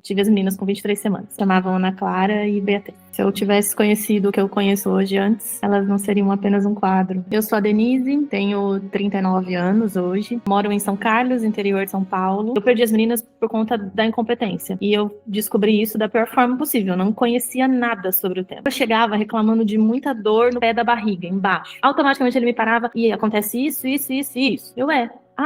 Tive as meninas com 23 semanas. Chamavam Ana Clara e Beatriz. Se eu tivesse conhecido o que eu conheço hoje antes, elas não seriam apenas um quadro. Eu sou a Denise, tenho 39 anos hoje. Moro em São Carlos, interior de São Paulo. Eu perdi as meninas por conta da incompetência. E eu descobri isso da pior forma possível. Eu não conhecia nada sobre o tema. Eu chegava reclamando de muita dor no pé da barriga, embaixo. Automaticamente ele me parava e acontece isso, isso, isso e isso.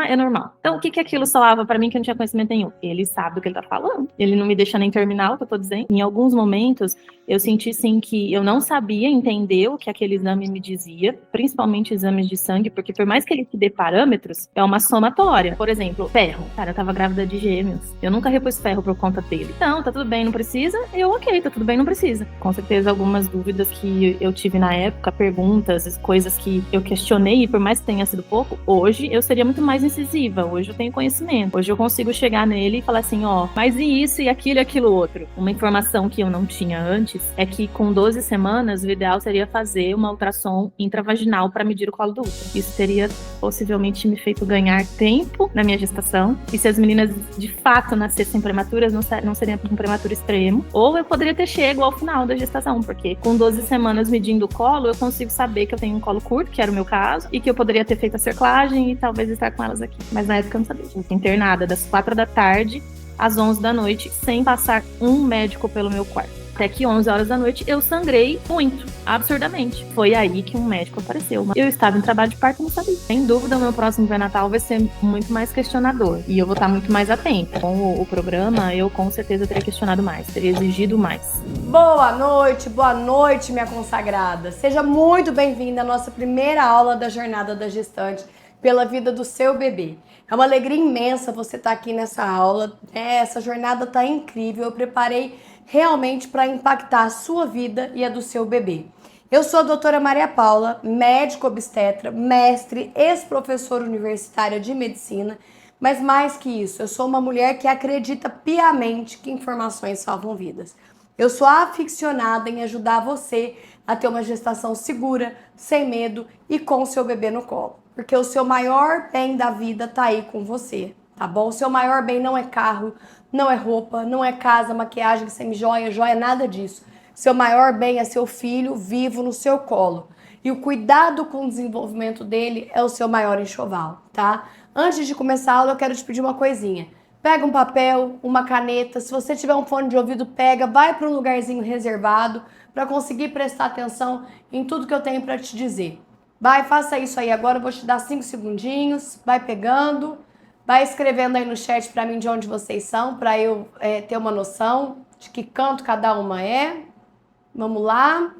É normal. Então, o que aquilo soava pra mim que eu não tinha conhecimento nenhum? Ele sabe do que ele tá falando. Ele não me deixa nem terminar o que eu tô dizendo. Em alguns momentos, eu senti, sim, que eu não sabia entender o que aquele exame me dizia, principalmente exames de sangue, porque por mais que ele te dê parâmetros, é uma somatória. Por exemplo, ferro. Cara, eu tava grávida de gêmeos. Eu nunca repus ferro por conta dele. Então, tá tudo bem, não precisa? Ok, tá tudo bem, não precisa. Com certeza, algumas dúvidas que eu tive na época, perguntas, coisas que eu questionei, e por mais que tenha sido pouco, hoje eu seria muito mais incisiva. Hoje eu tenho conhecimento. Hoje eu consigo chegar nele e falar assim, mas e isso e aquilo outro? Uma informação que eu não tinha antes é que com 12 semanas o ideal seria fazer uma ultrassom intravaginal para medir o colo do útero. Isso teria possivelmente me feito ganhar tempo na minha gestação. E se as meninas de fato nascessem prematuras, não seria um prematuro extremo. Ou eu poderia ter chego ao final da gestação, porque com 12 semanas medindo o colo, eu consigo saber que eu tenho um colo curto, que era o meu caso, e que eu poderia ter feito a cerclagem e talvez estar com elas aqui. Mas na época eu não sabia. Eu fui internada das 4 da tarde às 11 da noite, sem passar um médico pelo meu quarto. Até que 11 horas da noite eu sangrei muito, absurdamente. Foi aí que um médico apareceu. Eu estava em trabalho de parto e não sabia. Sem dúvida, o meu próximo pré-natal vai ser muito mais questionador. E eu vou estar muito mais atenta. Com o programa, eu com certeza teria questionado mais, teria exigido mais. Boa noite, minha consagrada. Seja muito bem-vinda à nossa primeira aula da Jornada da Gestante pela vida do seu bebê. É uma alegria imensa você estar aqui nessa aula. Essa jornada está incrível. Eu preparei realmente para impactar a sua vida e a do seu bebê. Eu sou a doutora Maria Paula, médico obstetra, mestre, ex-professora universitária de medicina, mas mais que isso, eu sou uma mulher que acredita piamente que informações salvam vidas. Eu sou aficionada em ajudar você a ter uma gestação segura, sem medo e com seu bebê no colo. Porque o seu maior bem da vida tá aí com você, tá bom? O seu maior bem não é carro, não é roupa, não é casa, maquiagem, semi-joia, nada disso. Seu maior bem é seu filho vivo no seu colo. E o cuidado com o desenvolvimento dele é o seu maior enxoval, tá? Antes de começar a aula, eu quero te pedir uma coisinha. Pega um papel, uma caneta, se você tiver um fone de ouvido, pega, vai para um lugarzinho reservado para conseguir prestar atenção em tudo que eu tenho para te dizer. Vai, faça isso aí agora, eu vou te dar 5 segundinhos, vai pegando, vai escrevendo aí no chat para mim de onde vocês são, para eu ter uma noção de que canto cada uma é. Vamos lá.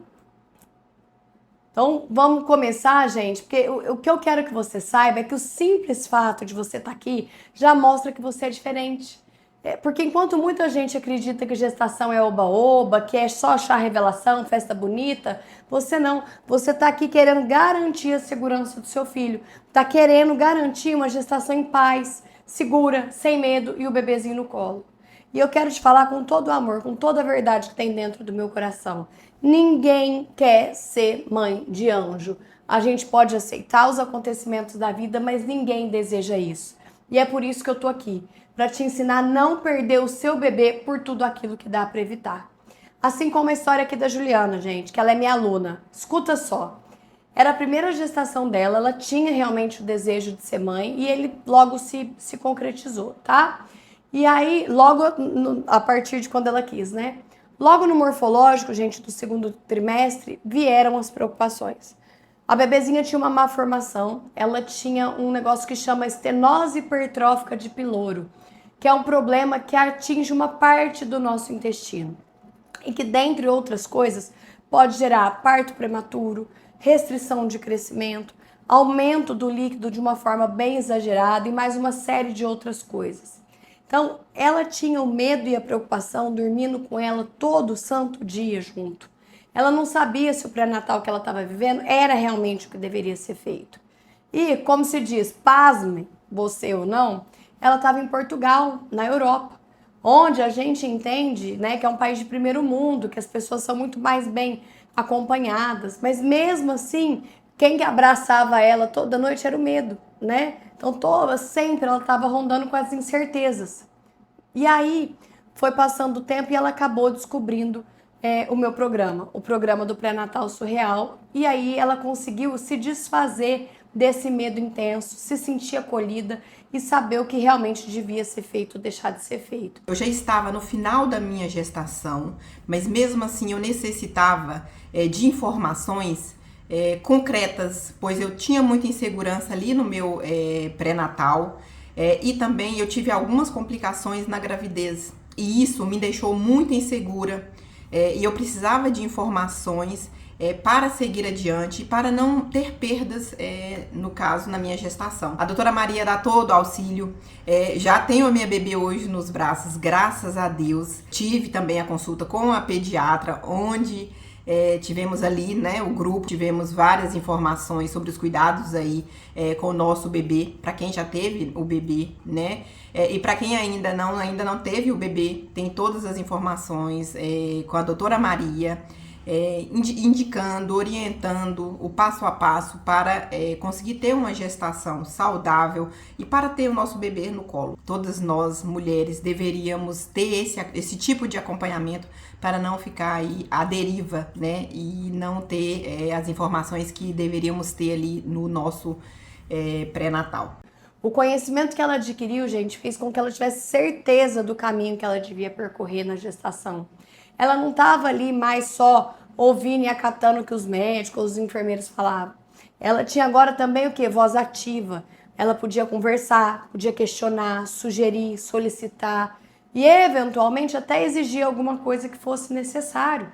Então, vamos começar, gente, porque o que eu quero que você saiba é que o simples fato de você estar aqui já mostra que você é diferente. Porque enquanto muita gente acredita que gestação é oba-oba, que é só chá revelação, festa bonita, você não. Você está aqui querendo garantir a segurança do seu filho. Está querendo garantir uma gestação em paz, segura, sem medo e o bebezinho no colo. E eu quero te falar com todo o amor, com toda a verdade que tem dentro do meu coração. Ninguém quer ser mãe de anjo. A gente pode aceitar os acontecimentos da vida, mas ninguém deseja isso. E é por isso que eu tô aqui, para te ensinar a não perder o seu bebê por tudo aquilo que dá para evitar. Assim como a história aqui da Juliana, gente, que ela é minha aluna. Escuta só. Era a primeira gestação dela, ela tinha realmente o desejo de ser mãe e ele logo se concretizou, tá? E aí, logo a partir de quando ela quis, né? Logo no morfológico, gente, do segundo trimestre, vieram as preocupações. A bebezinha tinha uma má formação, ela tinha um negócio que chama estenose hipertrófica de piloro, que é um problema que atinge uma parte do nosso intestino e que, dentre outras coisas, pode gerar parto prematuro, restrição de crescimento, aumento do líquido de uma forma bem exagerada e mais uma série de outras coisas. Então, ela tinha o medo e a preocupação dormindo com ela todo santo dia junto. Ela não sabia se o pré-natal que ela estava vivendo era realmente o que deveria ser feito. E, como se diz, pasme, você ou não, ela estava em Portugal, na Europa, onde a gente entende, né, que é um país de primeiro mundo, que as pessoas são muito mais bem acompanhadas, mas mesmo assim, quem abraçava ela toda noite era o medo, né? Então, sempre ela estava rondando com as incertezas. E aí, foi passando o tempo e ela acabou descobrindo o meu programa, o programa do Pré-Natal Surreal. E aí ela conseguiu se desfazer desse medo intenso, se sentir acolhida e saber o que realmente devia ser feito ou deixar de ser feito. Eu já estava no final da minha gestação, mas mesmo assim eu necessitava de informações concretas, pois eu tinha muita insegurança ali no meu pré-natal e também eu tive algumas complicações na gravidez e isso me deixou muito insegura e eu precisava de informações para seguir adiante, para não ter perdas, no caso, na minha gestação. A doutora Maria dá todo o auxílio, já tenho a minha bebê hoje nos braços, graças a Deus. Tive também a consulta com a pediatra, onde tivemos ali, né, o grupo, tivemos várias informações sobre os cuidados aí com o nosso bebê, para quem já teve o bebê, né, e para quem ainda não teve o bebê, tem todas as informações com a doutora Maria, indicando, orientando o passo a passo para conseguir ter uma gestação saudável e para ter o nosso bebê no colo. Todas nós, mulheres, deveríamos ter esse tipo de acompanhamento para não ficar aí à deriva, né? E não ter as informações que deveríamos ter ali no nosso pré-natal. O conhecimento que ela adquiriu, gente, fez com que ela tivesse certeza do caminho que ela devia percorrer na gestação. Ela não estava ali mais só ouvindo e acatando o que os médicos, os enfermeiros falavam. Ela tinha agora também o quê? Voz ativa. Ela podia conversar, podia questionar, sugerir, solicitar e eventualmente até exigir alguma coisa que fosse necessário,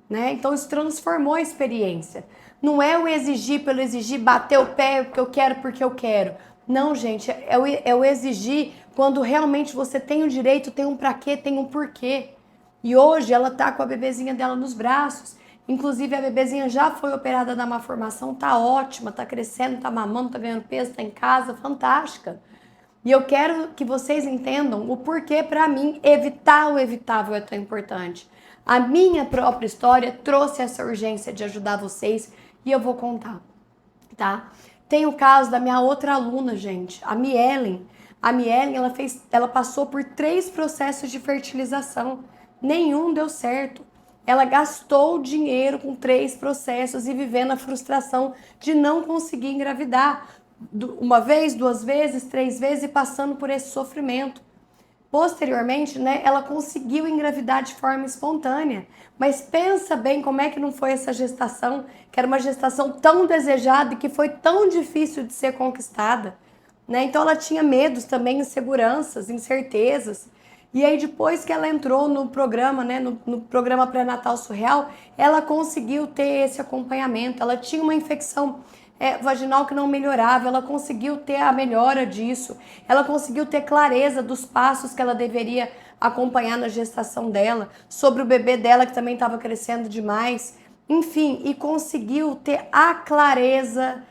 né? Então isso transformou a experiência. Não é o exigir pelo exigir, bater o pé porque eu quero. Não, gente, é o exigir quando realmente você tem um direito, tem um pra quê, tem um porquê. E hoje ela tá com a bebezinha dela nos braços. Inclusive a bebezinha já foi operada da malformação, tá ótima, tá crescendo, tá mamando, tá ganhando peso, tá em casa, fantástica. E eu quero que vocês entendam o porquê para mim evitar o evitável é tão importante. A minha própria história trouxe essa urgência de ajudar vocês e eu vou contar, tá? Tem o caso da minha outra aluna, gente, a Mielen. A Mielen, ela passou por 3 processos de fertilização. Nenhum deu certo. Ela gastou dinheiro com 3 processos e vivendo a frustração de não conseguir engravidar. Uma vez, 2 vezes, 3 vezes e passando por esse sofrimento. Posteriormente, né, ela conseguiu engravidar de forma espontânea. Mas pensa bem como é que não foi essa gestação, que era uma gestação tão desejada e que foi tão difícil de ser conquistada, né? Então ela tinha medos também, inseguranças, incertezas. E aí depois que ela entrou no programa, né, no programa Pré-Natal Surreal, ela conseguiu ter esse acompanhamento. Ela tinha uma infecção vaginal que não melhorava, ela conseguiu ter a melhora disso, ela conseguiu ter clareza dos passos que ela deveria acompanhar na gestação dela, sobre o bebê dela que também estava crescendo demais, enfim, e conseguiu ter a clareza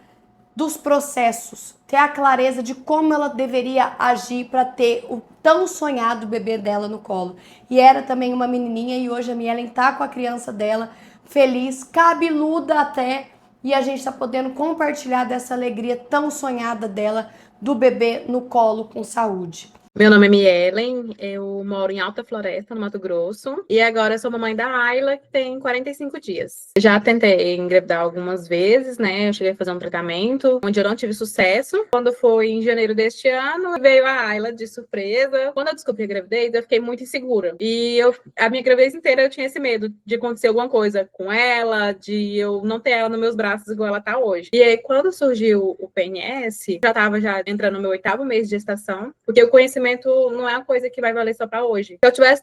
dos processos, ter a clareza de como ela deveria agir para ter o tão sonhado bebê dela no colo. E era também uma menininha e hoje a Mielen tá com a criança dela, feliz, cabeluda até, e a gente tá podendo compartilhar dessa alegria tão sonhada dela do bebê no colo com saúde. Meu nome é Mielen, eu moro em Alta Floresta, no Mato Grosso, e agora eu sou mamãe da Ayla, que tem 45 dias. Já tentei engravidar algumas vezes, né? Eu cheguei a fazer um tratamento, onde eu não tive sucesso. Quando foi em janeiro deste ano, veio a Ayla de surpresa. Quando eu descobri a gravidez, eu fiquei muito insegura. E a minha gravidez inteira eu tinha esse medo de acontecer alguma coisa com ela, de eu não ter ela nos meus braços igual ela tá hoje. E aí, quando surgiu o PNS, já tava entrando no meu 8º mês de gestação, porque o conhecimento não é uma coisa que vai valer só para hoje. Se eu tivesse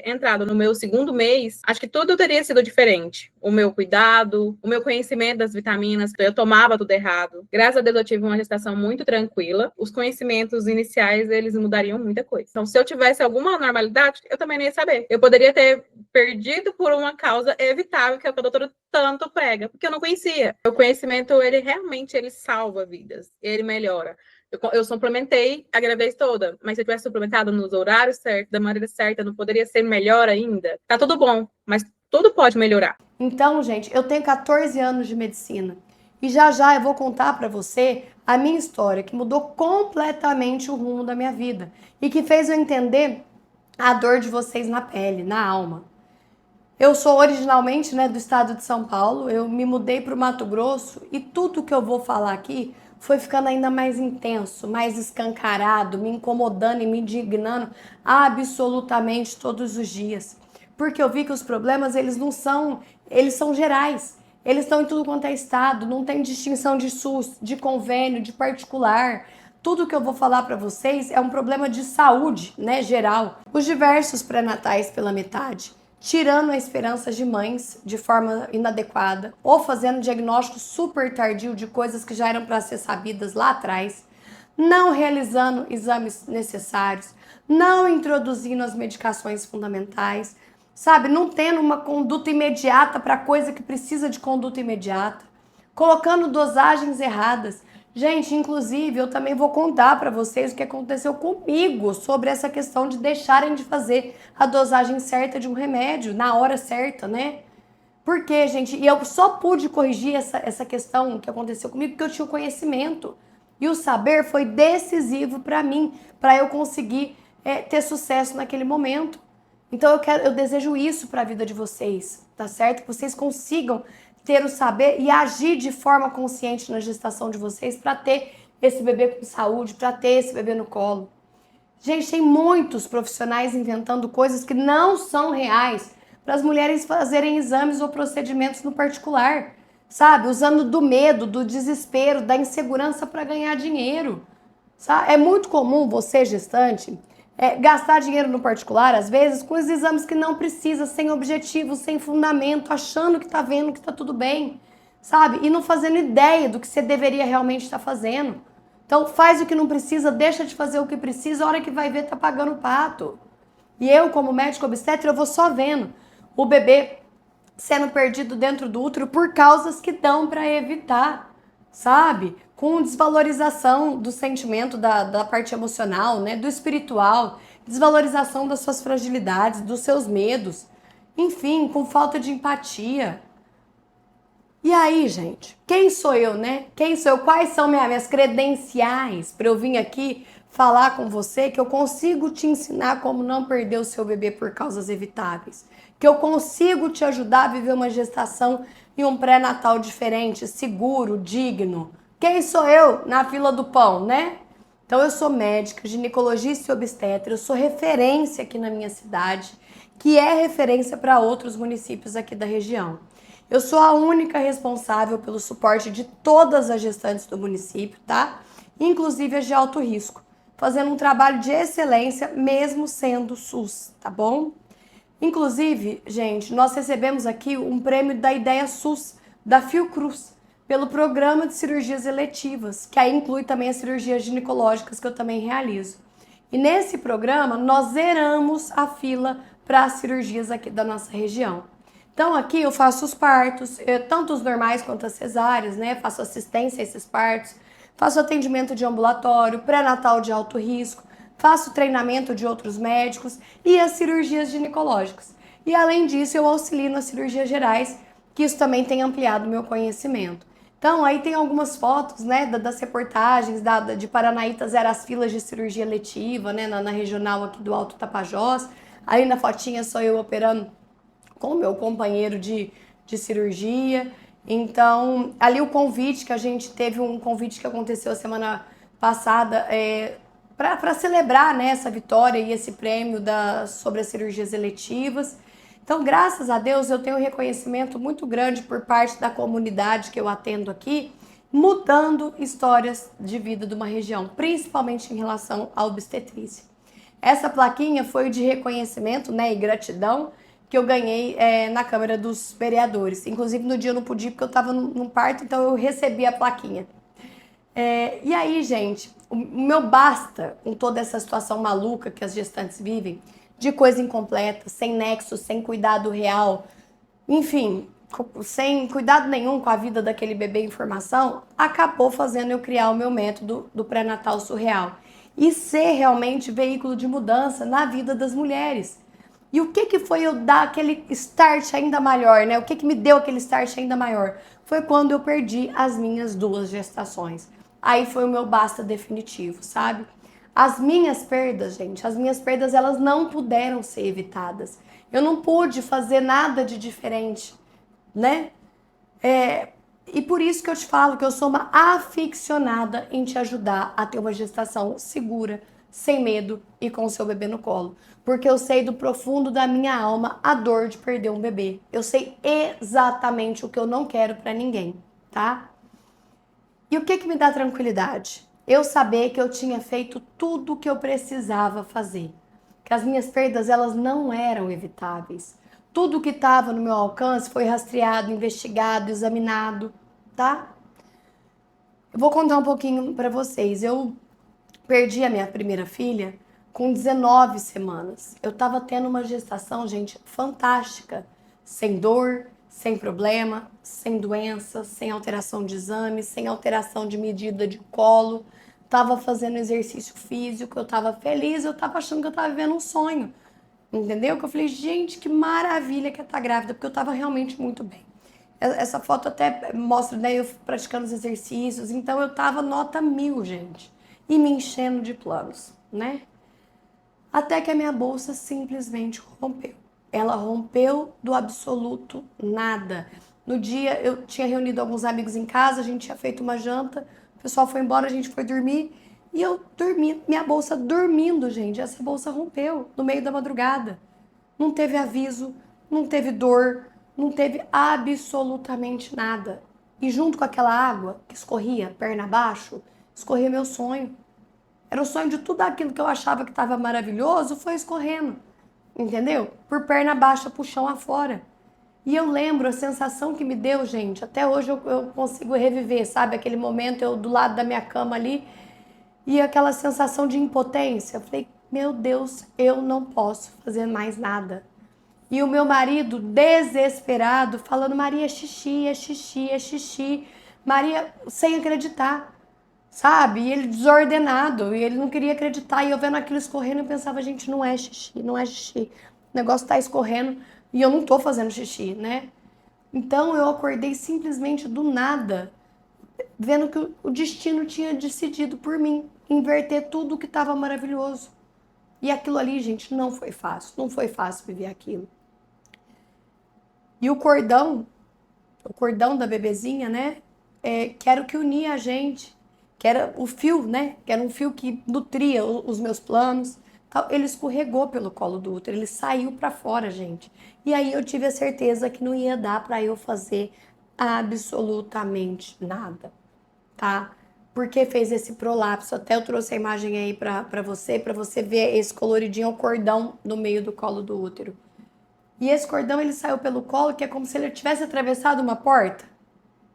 entrado no meu 2º mês, acho que tudo teria sido diferente. O meu cuidado, o meu conhecimento das vitaminas, eu tomava tudo errado. Graças a Deus eu tive uma gestação muito tranquila. Os conhecimentos iniciais, eles mudariam muita coisa. Então, se eu tivesse alguma normalidade, eu também não ia saber. Eu poderia ter perdido por uma causa evitável, que é o que a doutora tanto prega, porque eu não conhecia. O conhecimento, ele realmente salva vidas, ele melhora. Eu suplementei a gravidez toda, mas se eu tivesse suplementado nos horários certos, da maneira certa, não poderia ser melhor ainda? Tá tudo bom, mas tudo pode melhorar. Então, gente, eu tenho 14 anos de medicina e já eu vou contar para você a minha história, que mudou completamente o rumo da minha vida e que fez eu entender a dor de vocês na pele, na alma. Eu sou originalmente, né, do estado de São Paulo, eu me mudei para o Mato Grosso e tudo que eu vou falar aqui foi ficando ainda mais intenso, mais escancarado, me incomodando e me indignando absolutamente todos os dias. Porque eu vi que os problemas, eles são gerais. Eles estão em tudo quanto é estado, não tem distinção de SUS, de convênio, de particular. Tudo que eu vou falar para vocês é um problema de saúde, né, geral. Os diversos pré-natais pela metade, tirando a esperança de mães de forma inadequada ou fazendo diagnóstico super tardio de coisas que já eram para ser sabidas lá atrás, não realizando exames necessários, não introduzindo as medicações fundamentais, sabe, não tendo uma conduta imediata para coisa que precisa de conduta imediata, colocando dosagens erradas. Gente, inclusive, eu também vou contar para vocês o que aconteceu comigo sobre essa questão de deixarem de fazer a dosagem certa de um remédio na hora certa, né? Por quê, gente? E eu só pude corrigir essa questão que aconteceu comigo porque eu tinha o conhecimento. E o saber foi decisivo para mim, para eu conseguir ter sucesso naquele momento. Então eu desejo isso para a vida de vocês, tá certo? Que vocês consigam ter o saber e agir de forma consciente na gestação de vocês para ter esse bebê com saúde, para ter esse bebê no colo. Gente, tem muitos profissionais inventando coisas que não são reais para as mulheres fazerem exames ou procedimentos no particular, sabe? Usando do medo, do desespero, da insegurança para ganhar dinheiro, sabe? É muito comum você, gestante, gastar dinheiro no particular, às vezes, com os exames que não precisa, sem objetivo, sem fundamento, achando que tá vendo que tá tudo bem, sabe? E não fazendo ideia do que você deveria realmente estar fazendo. Então, faz o que não precisa, deixa de fazer o que precisa, a hora que vai ver, tá pagando o pato. E eu, como médico obstetra, eu vou só vendo o bebê sendo perdido dentro do útero por causas que dão para evitar, sabe? Com desvalorização do sentimento, da parte emocional, né? Do espiritual, desvalorização das suas fragilidades, dos seus medos, enfim, com falta de empatia. E aí, gente, quem sou eu, né? Quem sou eu? Quais são minhas credenciais para eu vir aqui falar com você que eu consigo te ensinar como não perder o seu bebê por causas evitáveis? Que eu consigo te ajudar a viver uma gestação e um pré-natal diferente, seguro, digno. Quem sou eu na fila do pão, né? Então eu sou médica, ginecologista e obstetra, eu sou referência aqui na minha cidade, que é referência para outros municípios aqui da região. Eu sou a única responsável pelo suporte de todas as gestantes do município, tá? Inclusive as de alto risco, fazendo um trabalho de excelência mesmo sendo SUS, tá bom? Inclusive, gente, nós recebemos aqui um prêmio da Ideia SUS, da Fiocruz, pelo programa de cirurgias eletivas, que aí inclui também as cirurgias ginecológicas que eu também realizo. E nesse programa, nós zeramos a fila para as cirurgias aqui da nossa região. Então aqui eu faço os partos, tanto os normais quanto as cesáreas, né? Faço assistência a esses partos, faço atendimento de ambulatório, pré-natal de alto risco, faço treinamento de outros médicos e as cirurgias ginecológicas. E além disso, eu auxilio nas cirurgias gerais, que isso também tem ampliado o meu conhecimento. Então, aí tem algumas fotos, né, das reportagens de Paranaíta zero as filas de cirurgia letiva, né, na regional aqui do Alto Tapajós. Aí na fotinha sou eu operando com o meu companheiro de cirurgia. Então, ali o convite que a gente teve, um convite que aconteceu a semana passada, para celebrar, né, essa vitória e esse prêmio sobre as cirurgias eletivas. Então, graças a Deus, eu tenho um reconhecimento muito grande por parte da comunidade que eu atendo aqui, mudando histórias de vida de uma região, principalmente em relação à obstetrícia. Essa plaquinha foi de reconhecimento, né, e gratidão que eu ganhei na Câmara dos Vereadores. Inclusive, no dia eu não pude porque eu estava num parto, então eu recebi a plaquinha. E aí, gente, o meu basta com toda essa situação maluca que as gestantes vivem, de coisa incompleta, sem nexo, sem cuidado real, enfim, sem cuidado nenhum com a vida daquele bebê em formação, acabou fazendo eu criar o meu método do pré-natal surreal e ser realmente veículo de mudança na vida das mulheres. E o que foi eu dar aquele start ainda maior, né? O que me deu aquele start ainda maior? Foi quando eu perdi as minhas 2 gestações. Aí foi o meu basta definitivo, sabe? As minhas perdas, gente, as minhas perdas, elas não puderam ser evitadas. Eu não pude fazer nada de diferente, né? E por isso que eu te falo que eu sou uma aficionada em te ajudar a ter uma gestação segura, sem medo e com o seu bebê no colo. Porque eu sei do profundo da minha alma a dor de perder um bebê. Eu sei exatamente o que eu não quero pra ninguém, tá? E o que me dá tranquilidade? Eu saber que eu tinha feito tudo o que eu precisava fazer. Que as minhas perdas, elas não eram evitáveis. Tudo que estava no meu alcance foi rastreado, investigado, examinado, tá? Eu vou contar um pouquinho para vocês. Eu perdi a minha primeira filha com 19 semanas. Eu tava tendo uma gestação, gente, fantástica. Sem dor, sem problema, sem doença, sem alteração de exame, sem alteração de medida de colo. Tava fazendo exercício físico, eu tava feliz, eu tava achando que eu tava vivendo um sonho. Entendeu? Que eu falei, gente, que maravilha que é estar grávida, porque eu tava realmente muito bem. Essa foto até mostra, né, eu praticando os exercícios, então eu tava nota 1000, gente. E me enchendo de planos, né? Até que a minha bolsa simplesmente rompeu. Ela rompeu do absoluto nada. No dia eu tinha reunido alguns amigos em casa, a gente tinha feito uma janta, o pessoal foi embora, a gente foi dormir e eu dormi, minha bolsa dormindo, gente. Essa bolsa rompeu no meio da madrugada. Não teve aviso, não teve dor, não teve absolutamente nada. E junto com aquela água que escorria perna abaixo, escorria meu sonho. Era o sonho de tudo aquilo que eu achava que estava maravilhoso, foi escorrendo, entendeu? Por perna baixa, pro chão afora. E eu lembro a sensação que me deu, gente, até hoje eu consigo reviver, sabe? Aquele momento, eu do lado da minha cama ali, e aquela sensação de impotência. Eu falei, meu Deus, eu não posso fazer mais nada. E o meu marido, desesperado, falando, Maria, é xixi, é xixi, é xixi. Maria, sem acreditar. Sabe? E ele desordenado, e ele não queria acreditar. E eu vendo aquilo escorrendo, eu pensava, gente, não é xixi, não é xixi. O negócio tá escorrendo e eu não tô fazendo xixi, né? Então eu acordei simplesmente do nada, vendo que o destino tinha decidido por mim, inverter tudo que tava maravilhoso. E aquilo ali, gente, não foi fácil. Não foi fácil viver aquilo. E o cordão da bebezinha, né? Que era o que unia a gente. Que era o fio, né? Que era um fio que nutria os meus planos. Ele escorregou pelo colo do útero, ele saiu para fora, gente. E aí eu tive a certeza que não ia dar para eu fazer absolutamente nada, tá? Porque fez esse prolapso. Até eu trouxe a imagem aí para você ver esse coloridinho, o cordão no meio do colo do útero. E esse cordão, ele saiu pelo colo, que é como se ele tivesse atravessado uma porta.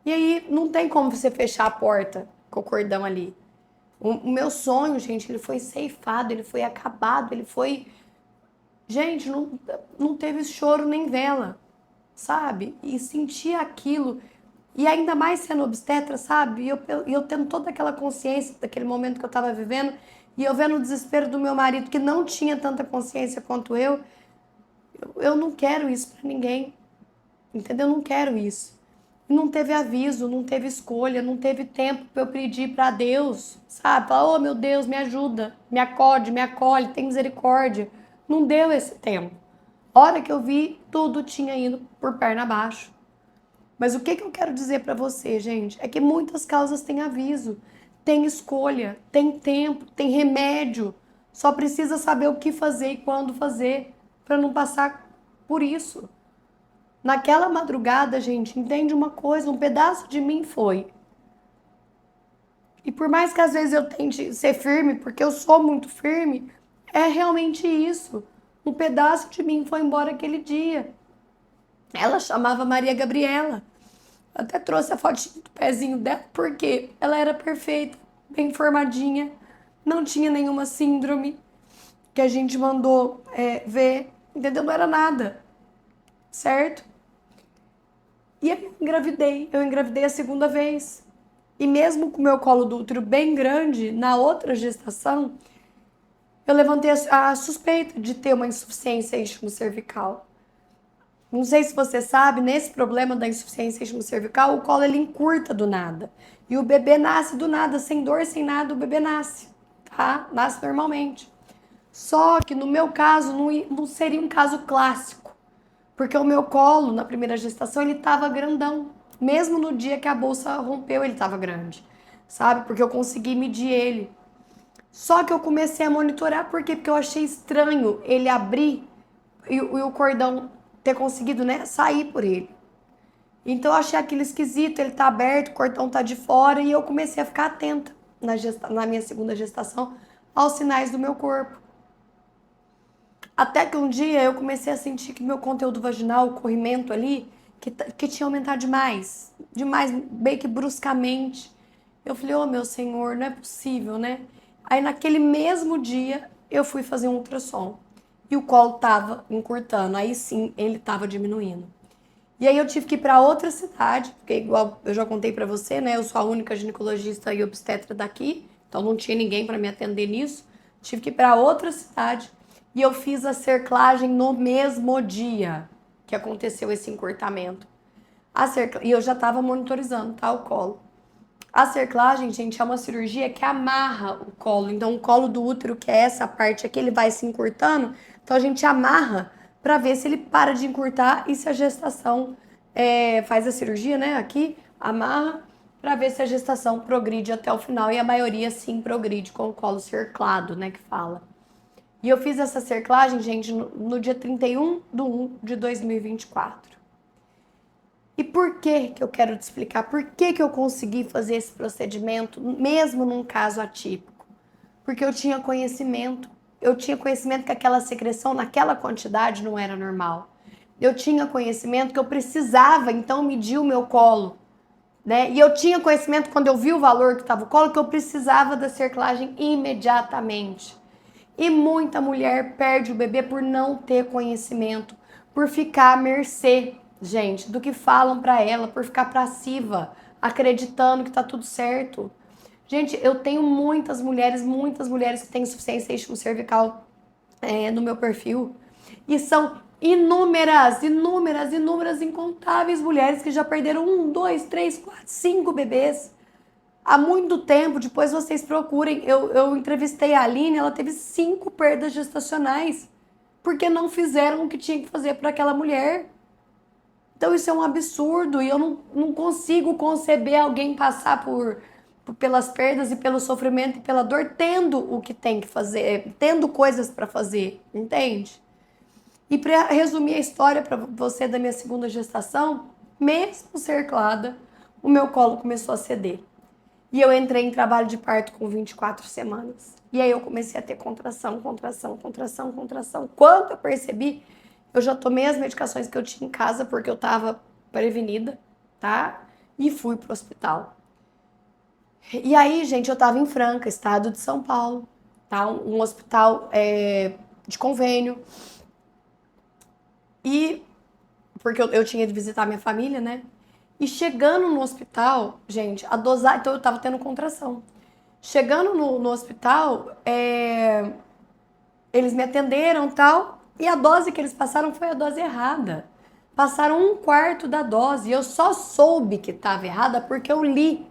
E aí não tem como você fechar a porta com o cordão ali. O meu sonho, gente, ele foi ceifado, ele foi acabado, ele foi... Gente, não teve choro nem vela, sabe? E sentir aquilo, e ainda mais sendo obstetra, sabe? E eu tendo toda aquela consciência daquele momento que eu tava vivendo, e eu vendo o desespero do meu marido, que não tinha tanta consciência quanto eu não quero isso pra ninguém, entendeu? Eu não quero isso. Não teve aviso, não teve escolha, não teve tempo para eu pedir para Deus, sabe? Falar, oh meu Deus, me ajuda, me acode, me acolhe, tem misericórdia. Não deu esse tempo. A hora que eu vi, tudo tinha ido por perna abaixo. Mas o que eu quero dizer para você, gente, é que muitas causas têm aviso, tem escolha, tem tempo, tem remédio. Só precisa saber o que fazer e quando fazer para não passar por isso. Naquela madrugada, gente, entende uma coisa, um pedaço de mim foi. E por mais que às vezes eu tente ser firme, porque eu sou muito firme, é realmente isso. Um pedaço de mim foi embora aquele dia. Ela chamava Maria Gabriela. Eu até trouxe a fotinha do pezinho dela, porque ela era perfeita, bem formadinha, não tinha nenhuma síndrome que a gente mandou ver, entendeu? Não era nada, certo? E eu engravidei a segunda vez. E mesmo com o meu colo do útero bem grande, na outra gestação, eu levantei a suspeita de ter uma insuficiência eixo-cervical. Não sei se você sabe, nesse problema da insuficiência eixo-cervical, o colo ele encurta do nada. E o bebê nasce do nada, sem dor, sem nada, o bebê nasce. tá? Nasce normalmente. Só que no meu caso não seria um caso clássico, porque o meu colo na primeira gestação ele tava grandão. Mesmo no dia que a bolsa rompeu, ele tava grande, sabe? Porque eu consegui medir ele. Só que eu comecei a monitorar, por quê? Porque eu achei estranho ele abrir e o cordão ter conseguido, né, sair por ele. Então eu achei aquilo esquisito, ele tá aberto, o cordão tá de fora, e eu comecei a ficar atenta na minha segunda gestação aos sinais do meu corpo. Até que um dia eu comecei a sentir que meu conteúdo vaginal, o corrimento ali, que tinha aumentado demais, bem que bruscamente. Eu falei, ô meu senhor, não é possível, né? Aí naquele mesmo dia eu fui fazer um ultrassom e o colo tava encurtando, aí sim ele tava diminuindo. E aí eu tive que ir para outra cidade, porque igual eu já contei para você, né? Eu sou a única ginecologista e obstetra daqui, então não tinha ninguém para me atender nisso. Tive que ir para outra cidade e eu fiz a cerclagem no mesmo dia que aconteceu esse encurtamento. E eu já estava monitorizando, tá? O colo. A cerclagem, gente, é uma cirurgia que amarra o colo. Então, o colo do útero, que é essa parte aqui, ele vai se encurtando. Então, a gente amarra para ver se ele para de encurtar e se a gestação faz a cirurgia, né? Aqui, amarra para ver se a gestação progride até o final. E a maioria, sim, progride com o colo cerclado, né? Que fala. E eu fiz essa cerclagem, gente, no dia 31/1/2024. E por que eu quero te explicar? Por que eu consegui fazer esse procedimento, mesmo num caso atípico? Porque eu tinha conhecimento. Eu tinha conhecimento que aquela secreção naquela quantidade não era normal. Eu tinha conhecimento que eu precisava, então, medir o meu colo, né? E eu tinha conhecimento, quando eu vi o valor que estava o colo, que eu precisava da cerclagem imediatamente. E muita mulher perde o bebê por não ter conhecimento, por ficar à mercê, gente, do que falam pra ela, por ficar passiva, acreditando que tá tudo certo. Gente, eu tenho muitas mulheres que têm insuficiência cervical no meu perfil. E são inúmeras, incontáveis mulheres que já perderam 1, 2, 3, 4, 5 bebês. Há muito tempo, depois vocês procurem, eu entrevistei a Aline, ela teve 5 perdas gestacionais, porque não fizeram o que tinha que fazer para aquela mulher. Então isso é um absurdo e eu não consigo conceber alguém passar pelas perdas e pelo sofrimento e pela dor tendo o que tem que fazer, tendo coisas para fazer, entende? E para resumir a história para você da minha segunda gestação, mesmo cerclada, o meu colo começou a ceder. E eu entrei em trabalho de parto com 24 semanas. E aí eu comecei a ter contração. Quando eu percebi, eu já tomei as medicações que eu tinha em casa, porque eu tava prevenida, tá? E fui pro hospital. E aí, gente, eu tava em Franca, estado de São Paulo, tá? Um hospital de convênio. E porque eu tinha de visitar minha família, né? E chegando no hospital, gente, a dosagem... Então eu tava tendo contração. Chegando no hospital, eles me atenderam e tal, e a dose que eles passaram foi a dose errada. Passaram 1/4 da dose, e eu só soube que estava errada porque eu li.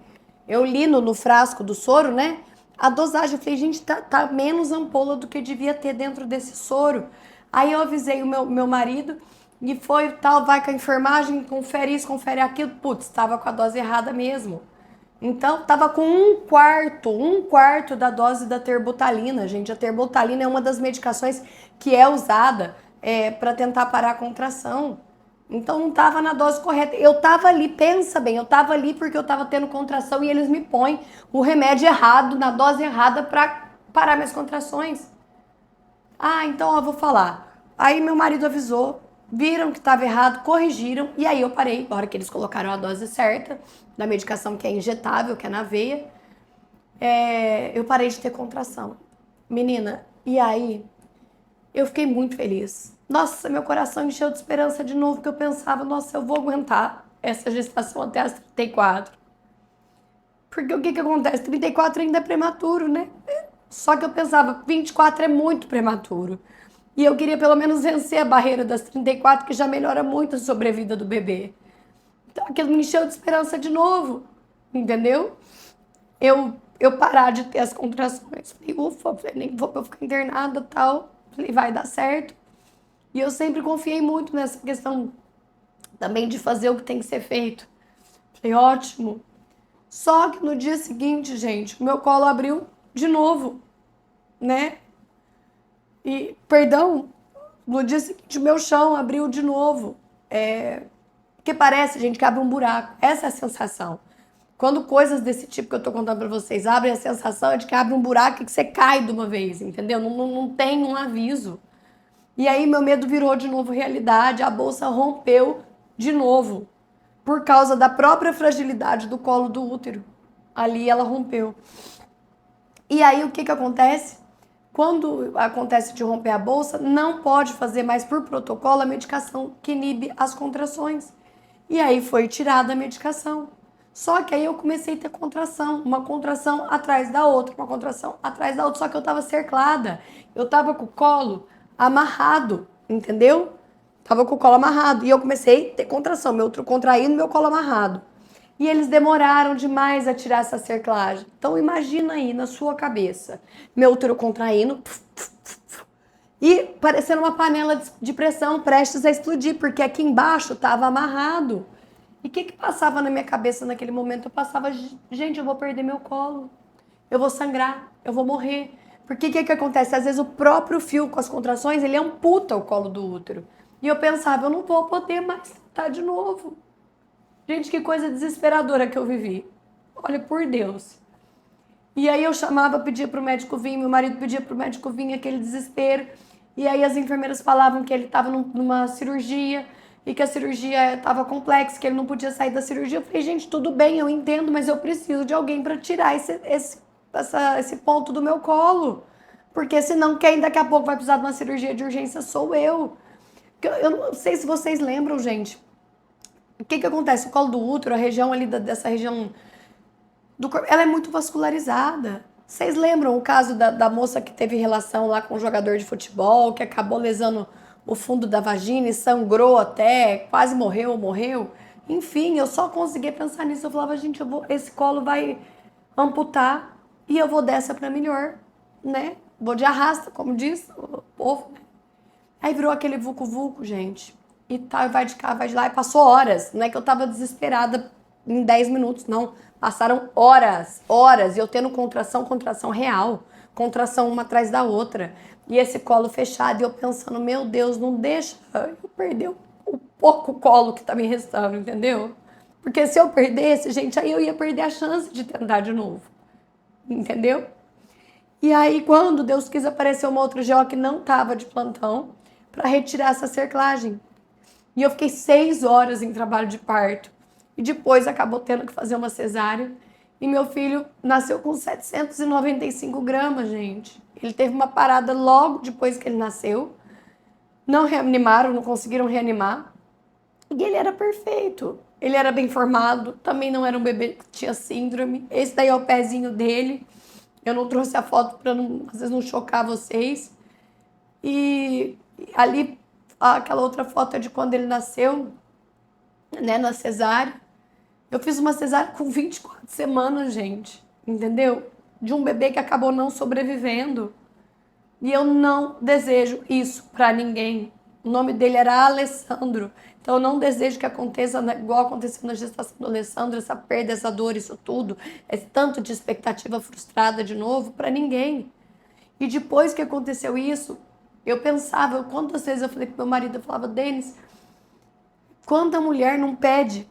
Eu li no frasco do soro, né? A dosagem, eu falei, gente, tá menos ampola do que devia ter dentro desse soro. Aí eu avisei o meu marido, e foi tal, vai com a enfermagem, confere isso, confere aquilo. Putz, estava com a dose errada mesmo. Então, estava com 1/4 da dose da terbutalina, gente. A terbutalina é uma das medicações que é usada para tentar parar a contração. Então, não estava na dose correta. Eu estava ali, pensa bem, eu estava ali porque eu estava tendo contração e eles me põem o remédio errado, na dose errada, para parar minhas contrações. Ah, então eu vou falar. Aí meu marido avisou, viram que estava errado, corrigiram, e aí eu parei. Na hora que eles colocaram a dose certa da medicação que é injetável, que é na veia, eu parei de ter contração. Menina, e aí eu fiquei muito feliz. Nossa, meu coração encheu de esperança de novo, porque eu pensava, nossa, eu vou aguentar essa gestação até as 34. Porque o que acontece? 34 ainda é prematuro, né? Só que eu pensava, 24 é muito prematuro. E eu queria pelo menos vencer a barreira das 34, que já melhora muito a sobrevida do bebê. Então aquilo me encheu de esperança de novo, entendeu? Eu eu parar de ter as contrações. Falei, ufa, falei, nem vou pra eu ficar internada e tal. Falei, vai dar certo. E eu sempre confiei muito nessa questão também de fazer o que tem que ser feito. Falei, ótimo. Só que no dia seguinte, gente, o meu colo abriu de novo, né? E, perdão, no dia seguinte o meu chão abriu de novo. Porque parece, gente, que abre um buraco. Essa é a sensação. Quando coisas desse tipo que eu tô contando pra vocês abrem, a sensação é de que abre um buraco e que você cai de uma vez, entendeu? Não tem um aviso. E aí meu medo virou de novo realidade, a bolsa rompeu de novo. Por causa da própria fragilidade do colo do útero. Ali ela rompeu. E aí o que que acontece? Quando acontece de romper a bolsa, não pode fazer mais por protocolo a medicação que inibe as contrações. E aí foi tirada a medicação. Só que aí eu comecei a ter contração, uma contração atrás da outra, uma contração atrás da outra, só que eu tava cerclada. Eu tava com o colo amarrado, entendeu? Tava com o colo amarrado. E eu comecei a ter contração, meu útero contraindo, meu colo amarrado. E eles demoraram demais a tirar essa cerclagem. Então imagina aí na sua cabeça, meu útero contraindo e parecendo uma panela de pressão prestes a explodir, porque aqui embaixo estava amarrado. E o que passava na minha cabeça naquele momento? Eu passava, gente, eu vou perder meu colo, eu vou sangrar, eu vou morrer. Porque o que acontece? Às vezes o próprio fio com as contrações, ele amputa o colo do útero. E eu pensava, eu não vou poder mais tentar de novo. Gente, que coisa desesperadora que eu vivi. Olha, por Deus. E aí eu chamava, pedia pro médico vir, meu marido pedia pro médico vir, aquele desespero. E aí as enfermeiras falavam que ele estava numa cirurgia e que a cirurgia estava complexa, que ele não podia sair da cirurgia. Eu falei, gente, tudo bem, eu entendo, mas eu preciso de alguém para tirar esse ponto do meu colo. Porque senão quem daqui a pouco vai precisar de uma cirurgia de urgência sou eu. Eu não sei se vocês lembram, gente. O que acontece? O colo do útero, a região ali dessa região do corpo, ela é muito vascularizada. Vocês lembram o caso da moça que teve relação lá com um jogador de futebol, que acabou lesando o fundo da vagina e sangrou até, quase morreu? Enfim, eu só conseguia pensar nisso. Eu falava, gente, esse colo vai amputar e eu vou dessa pra melhor, né? Vou de arrasta, como diz o povo, né? Aí virou aquele vucu-vucu, gente. E tal, vai de cá, vai de lá, e passou horas. Não é que eu tava desesperada em 10 minutos, não. Passaram horas, e eu tendo contração real. Contração uma atrás da outra. E esse colo fechado, e eu pensando, meu Deus, não deixa eu perder o pouco colo que tá me restando, entendeu? Porque se eu perdesse, gente, aí eu ia perder a chance de tentar de novo. Entendeu? E aí, quando Deus quis, aparecer uma outra GO que não tava de plantão para retirar essa cerclagem. E eu fiquei 6 horas em trabalho de parto. E depois acabou tendo que fazer uma cesárea. E meu filho nasceu com 795 gramas, gente. Ele teve uma parada logo depois que ele nasceu. Não reanimaram, não conseguiram reanimar. E ele era perfeito. Ele era bem formado. Também não era um bebê que tinha síndrome. Esse daí é o pezinho dele. Eu não trouxe a foto para às vezes não chocar vocês. E ali... aquela outra foto é de quando ele nasceu, né, na cesárea. Eu fiz uma cesárea com 24 semanas, gente, entendeu? De um bebê que acabou não sobrevivendo. E eu não desejo isso pra ninguém. O nome dele era Alessandro. Então eu não desejo que aconteça igual aconteceu na gestação do Alessandro, essa perda, essa dor, isso tudo, esse tanto de expectativa frustrada de novo, pra ninguém. E depois que aconteceu isso, eu pensava, quantas vezes eu falei pro meu marido, eu falava, Denis, quanta mulher não perde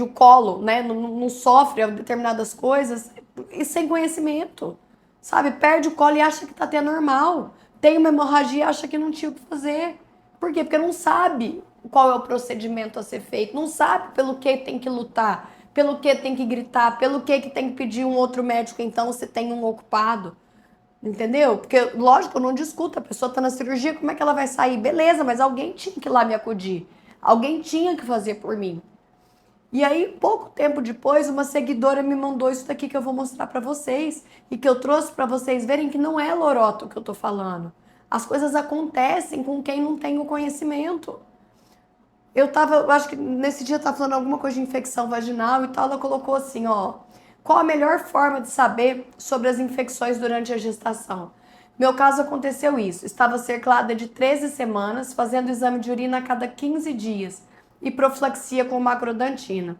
o colo, né? Não sofre determinadas coisas e sem conhecimento, sabe? Perde o colo e acha que tá até normal. Tem uma hemorragia e acha que não tinha o que fazer. Por quê? Porque não sabe qual é o procedimento a ser feito, não sabe pelo que tem que lutar, pelo que tem que gritar, pelo que tem que pedir um outro médico, então se tem um ocupado. Entendeu? Porque, lógico, eu não discuto, a pessoa tá na cirurgia, como é que ela vai sair? Beleza, mas alguém tinha que ir lá me acudir. Alguém tinha que fazer por mim. E aí, pouco tempo depois, uma seguidora me mandou isso daqui que eu vou mostrar pra vocês e que eu trouxe pra vocês verem que não é lorota o que eu tô falando. As coisas acontecem com quem não tem o conhecimento. Eu acho que nesse dia eu tava falando alguma coisa de infecção vaginal e tal, ela colocou assim, ó, Qual a melhor forma de saber sobre as infecções durante a gestação? Meu caso aconteceu isso. Estava cerclada de 13 semanas, fazendo exame de urina a cada 15 dias e profilaxia com macrodantina.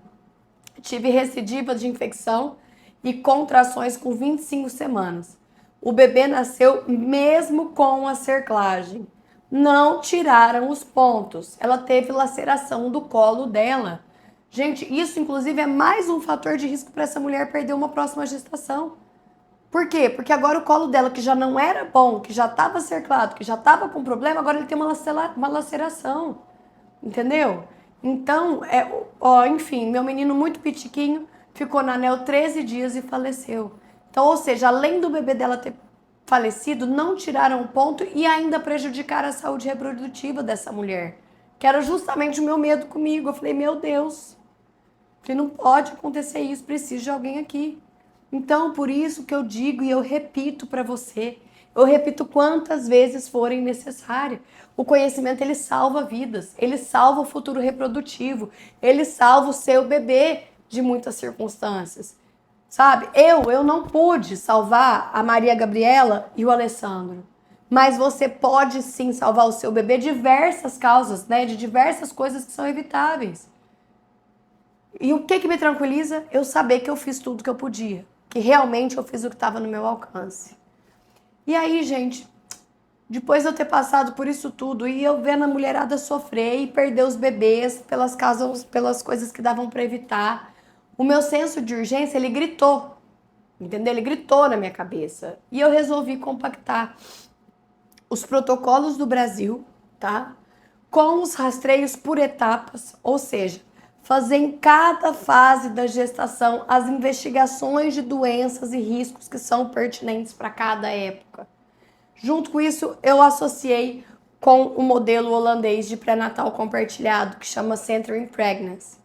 Tive recidiva de infecção e contrações com 25 semanas. O bebê nasceu mesmo com a cerclagem. Não tiraram os pontos. Ela teve laceração do colo dela. Gente, isso inclusive é mais um fator de risco para essa mulher perder uma próxima gestação. Por quê? Porque agora o colo dela, que já não era bom, que já estava cerclado, que já estava com problema, agora ele tem uma laceração. Entendeu? Então, enfim, meu menino muito pitiquinho ficou na ANEL 13 dias e faleceu. Então, ou seja, além do bebê dela ter falecido, não tiraram o ponto e ainda prejudicaram a saúde reprodutiva dessa mulher. Que era justamente o meu medo comigo. Eu falei, meu Deus, não pode acontecer isso, preciso de alguém aqui. Então, por isso que eu digo e eu repito para você, eu repito quantas vezes forem necessárias. O conhecimento, ele salva vidas, ele salva o futuro reprodutivo, ele salva o seu bebê de muitas circunstâncias. Sabe? Eu não pude salvar a Maria Gabriela e o Alessandro, mas você pode sim salvar o seu bebê de diversas causas, né? De diversas coisas que são evitáveis. E o que me tranquiliza? Eu saber que eu fiz tudo que eu podia, que realmente eu fiz o que estava no meu alcance. E aí, gente, depois de eu ter passado por isso tudo e eu vendo a mulherada sofrer e perder os bebês pelas coisas que davam para evitar, o meu senso de urgência, ele gritou, entendeu? Ele gritou na minha cabeça. E eu resolvi compactar os protocolos do Brasil, tá? Com os rastreios por etapas, ou seja, fazer em cada fase da gestação as investigações de doenças e riscos que são pertinentes para cada época. Junto com isso, eu associei com o modelo holandês de pré-natal compartilhado, que chama Centering Pregnancy.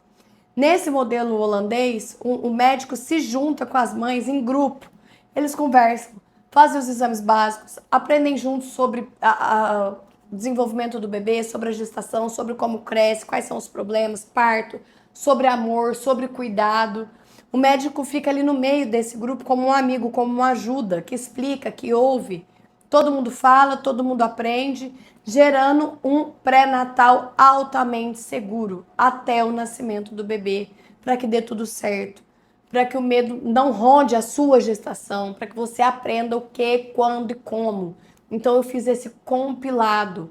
Nesse modelo holandês, o médico se junta com as mães em grupo. Eles conversam, fazem os exames básicos, aprendem juntos sobre o desenvolvimento do bebê, sobre a gestação, sobre como cresce, quais são os problemas, parto, sobre amor, sobre cuidado. O médico fica ali no meio desse grupo como um amigo, como uma ajuda, que explica, que ouve. Todo mundo fala, todo mundo aprende, gerando um pré-natal altamente seguro até o nascimento do bebê, para que dê tudo certo, para que o medo não ronde a sua gestação, para que você aprenda o que, quando e como. Então eu fiz esse compilado,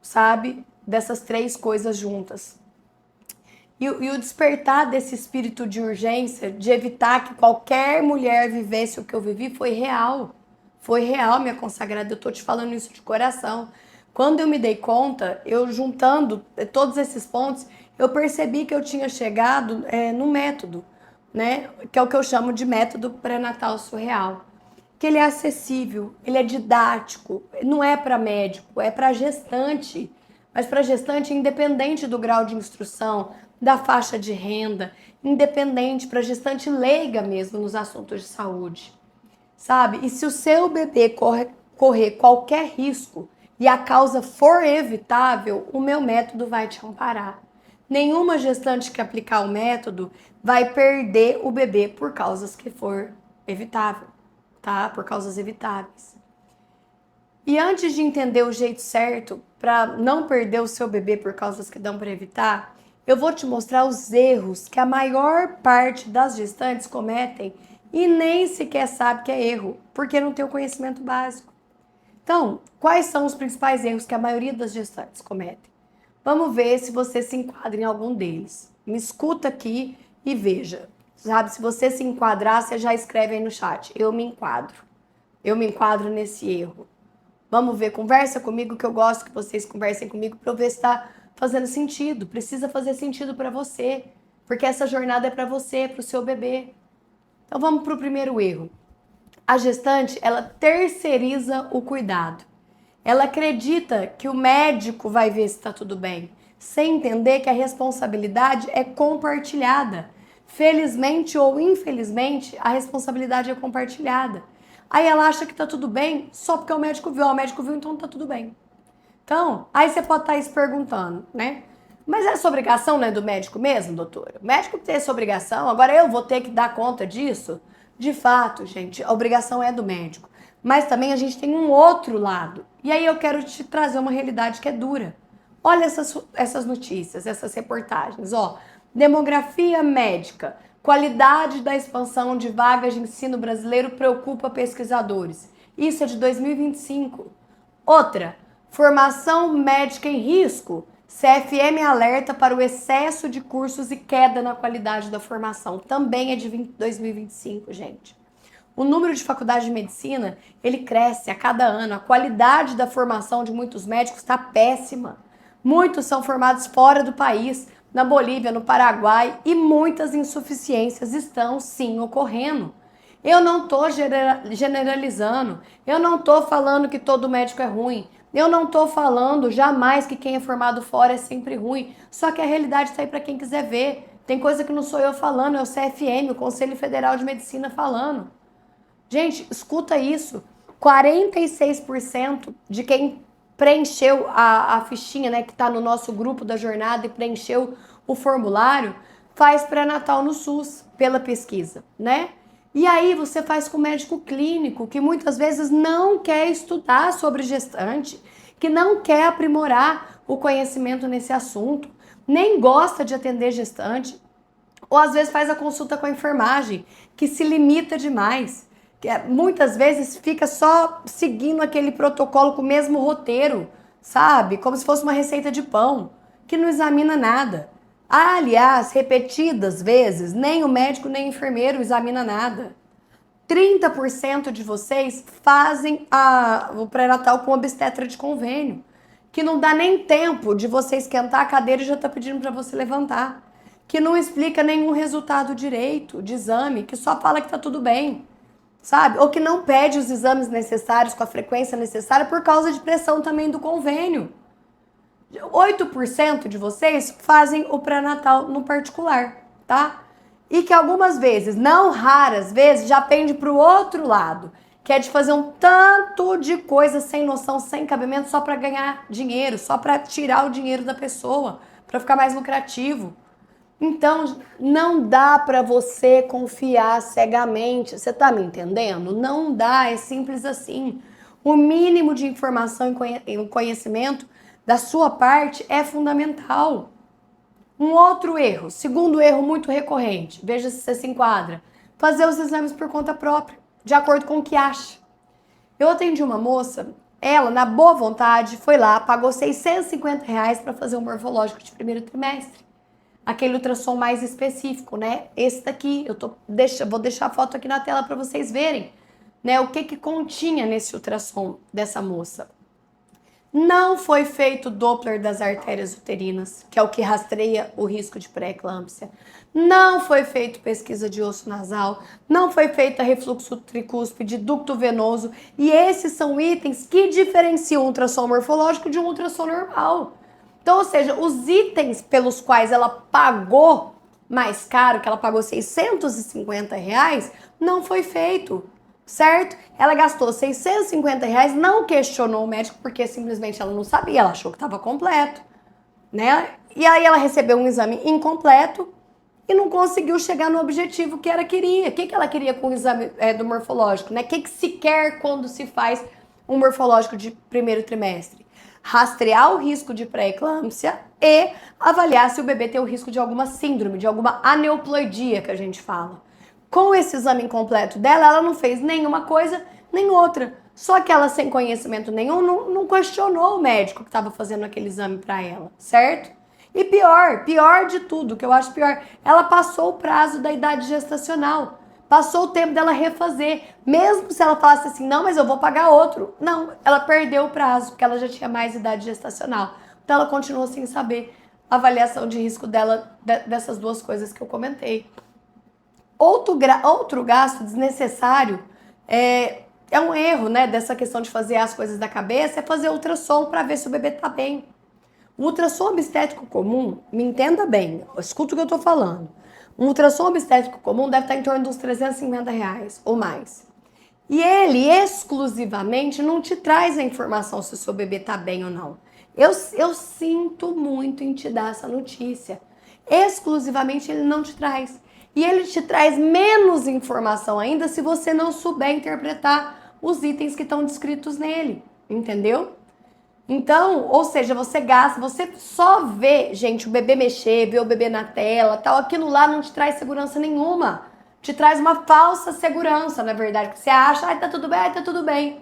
sabe, dessas 3 coisas juntas. E o despertar desse espírito de urgência, de evitar que qualquer mulher vivesse o que eu vivi, foi real. Foi real, minha consagrada, eu tô te falando isso de coração. Quando eu me dei conta, eu juntando todos esses pontos, eu percebi que eu tinha chegado no método, né? Que é o que eu chamo de método pré-natal surreal. Que ele é acessível, ele é didático, não é para médico, é para gestante. Mas para gestante independente do grau de instrução, da faixa de renda, independente, para gestante leiga mesmo nos assuntos de saúde. Sabe? E se o seu bebê correr qualquer risco e a causa for evitável, o meu método vai te amparar. Nenhuma gestante que aplicar o método vai perder o bebê por causas que for evitável, tá? Por causas evitáveis. E antes de entender o jeito certo para não perder o seu bebê por causas que dão para evitar, eu vou te mostrar os erros que a maior parte das gestantes cometem e nem sequer sabe que é erro, porque não tem o conhecimento básico. Então, quais são os principais erros que a maioria das gestantes cometem? Vamos ver se você se enquadra em algum deles. Me escuta aqui e veja. Sabe, se você se enquadrar, você já escreve aí no chat. Eu me enquadro. Eu me enquadro nesse erro. Vamos ver, conversa comigo, que eu gosto que vocês conversem comigo para eu ver se está fazendo sentido. Precisa fazer sentido para você, porque essa jornada é para você, para o seu bebê. Então vamos para o primeiro erro. A gestante, ela terceiriza o cuidado. Ela acredita que o médico vai ver se está tudo bem, sem entender que a responsabilidade é compartilhada. Felizmente ou infelizmente, a responsabilidade é compartilhada. Aí ela acha que está tudo bem só porque o médico viu, então está tudo bem. Então, aí você pode estar se perguntando, né? Mas essa obrigação não é do médico mesmo, doutora? O médico tem essa obrigação, agora eu vou ter que dar conta disso? De fato, gente, a obrigação é do médico. Mas também a gente tem um outro lado. E aí eu quero te trazer uma realidade que é dura. Olha essas notícias, essas reportagens, ó. Demografia médica. Qualidade da expansão de vagas de ensino brasileiro preocupa pesquisadores. Isso é de 2025. Outra, formação médica em risco. CFM alerta para o excesso de cursos e queda na qualidade da formação. Também é de 2025, gente. O número de faculdades de medicina, ele cresce a cada ano. A qualidade da formação de muitos médicos está péssima. Muitos são formados fora do país, na Bolívia, no Paraguai, e muitas insuficiências estão, sim, ocorrendo. Eu não estou generalizando, eu não estou falando que todo médico é ruim, eu não estou falando jamais que quem é formado fora é sempre ruim, só que a realidade está aí para quem quiser ver. Tem coisa que não sou eu falando, é o CFM, o Conselho Federal de Medicina falando. Gente, escuta isso, 46% de quem preencheu a fichinha, né, que está no nosso grupo da jornada e preencheu o formulário, faz pré-natal no SUS, pela pesquisa, né? E aí você faz com o médico clínico, que muitas vezes não quer estudar sobre gestante, que não quer aprimorar o conhecimento nesse assunto, nem gosta de atender gestante, ou às vezes faz a consulta com a enfermagem, que se limita demais, que muitas vezes fica só seguindo aquele protocolo com o mesmo roteiro, sabe? Como se fosse uma receita de pão, que não examina nada. Aliás, repetidas vezes, nem o médico nem o enfermeiro examina nada. 30% de vocês fazem o pré-natal com obstetra de convênio, que não dá nem tempo de você esquentar a cadeira e já está pedindo para você levantar, que não explica nenhum resultado direito de exame, que só fala que está tudo bem, sabe? Ou que não pede os exames necessários com a frequência necessária por causa de pressão também do convênio. 8% de vocês fazem o pré-natal no particular, tá? E que algumas vezes, não raras vezes, já pende para o outro lado, que é de fazer um tanto de coisa sem noção, sem cabimento, só para ganhar dinheiro, só para tirar o dinheiro da pessoa, para ficar mais lucrativo. Então, não dá para você confiar cegamente, você tá me entendendo? Não dá, é simples assim. O mínimo de informação e conhecimento da sua parte é fundamental. Um outro erro, segundo erro muito recorrente, veja se você se enquadra, fazer os exames por conta própria, de acordo com o que acha. Eu atendi uma moça, ela, na boa vontade, foi lá, pagou R$650 para fazer um morfológico de primeiro trimestre. Aquele ultrassom mais específico, né? Esse daqui, vou deixar a foto aqui na tela para vocês verem, né? O que continha nesse ultrassom dessa moça. Não foi feito Doppler das artérias uterinas, que é o que rastreia o risco de pré-eclâmpsia. Não foi feito pesquisa de osso nasal. Não foi feita refluxo tricúspide, ducto venoso. E esses são itens que diferenciam o ultrassom morfológico de um ultrassom normal. Então, ou seja, os itens pelos quais ela pagou mais caro, que ela pagou R$650, não foi feito. Certo? Ela gastou R$650, não questionou o médico porque simplesmente ela não sabia, ela achou que estava completo, né? E aí ela recebeu um exame incompleto e não conseguiu chegar no objetivo que ela queria. O que ela queria com o exame do morfológico, né? O que se quer quando se faz um morfológico de primeiro trimestre? Rastrear o risco de pré-eclâmpsia e avaliar se o bebê tem o risco de alguma síndrome, de alguma aneuploidia que a gente fala. Com esse exame incompleto dela, ela não fez nenhuma coisa, nem outra. Só que ela, sem conhecimento nenhum, não questionou o médico que estava fazendo aquele exame para ela, certo? E pior de tudo, que eu acho pior, ela passou o prazo da idade gestacional. Passou o tempo dela refazer. Mesmo se ela falasse assim, não, mas eu vou pagar outro. Não, ela perdeu o prazo, porque ela já tinha mais idade gestacional. Então ela continuou sem saber a avaliação de risco dela, dessas duas coisas que eu comentei. Outro gasto desnecessário é um erro, né, dessa questão de fazer as coisas da cabeça, é fazer ultrassom para ver se o bebê tá bem. O ultrassom obstétrico comum, me entenda bem, escuta o que eu tô falando. Um ultrassom obstétrico comum deve estar em torno de uns R$350 ou mais. E ele exclusivamente não te traz a informação se o seu bebê tá bem ou não. Eu sinto muito em te dar essa notícia. Exclusivamente ele não te traz. E ele te traz menos informação ainda se você não souber interpretar os itens que estão descritos nele. Entendeu? Então, ou seja, você gasta, você só vê, gente, o bebê mexer, vê o bebê na tela, tal, aquilo lá não te traz segurança nenhuma. Te traz uma falsa segurança, na verdade, que você acha, ai, tá tudo bem, ai, tá tudo bem.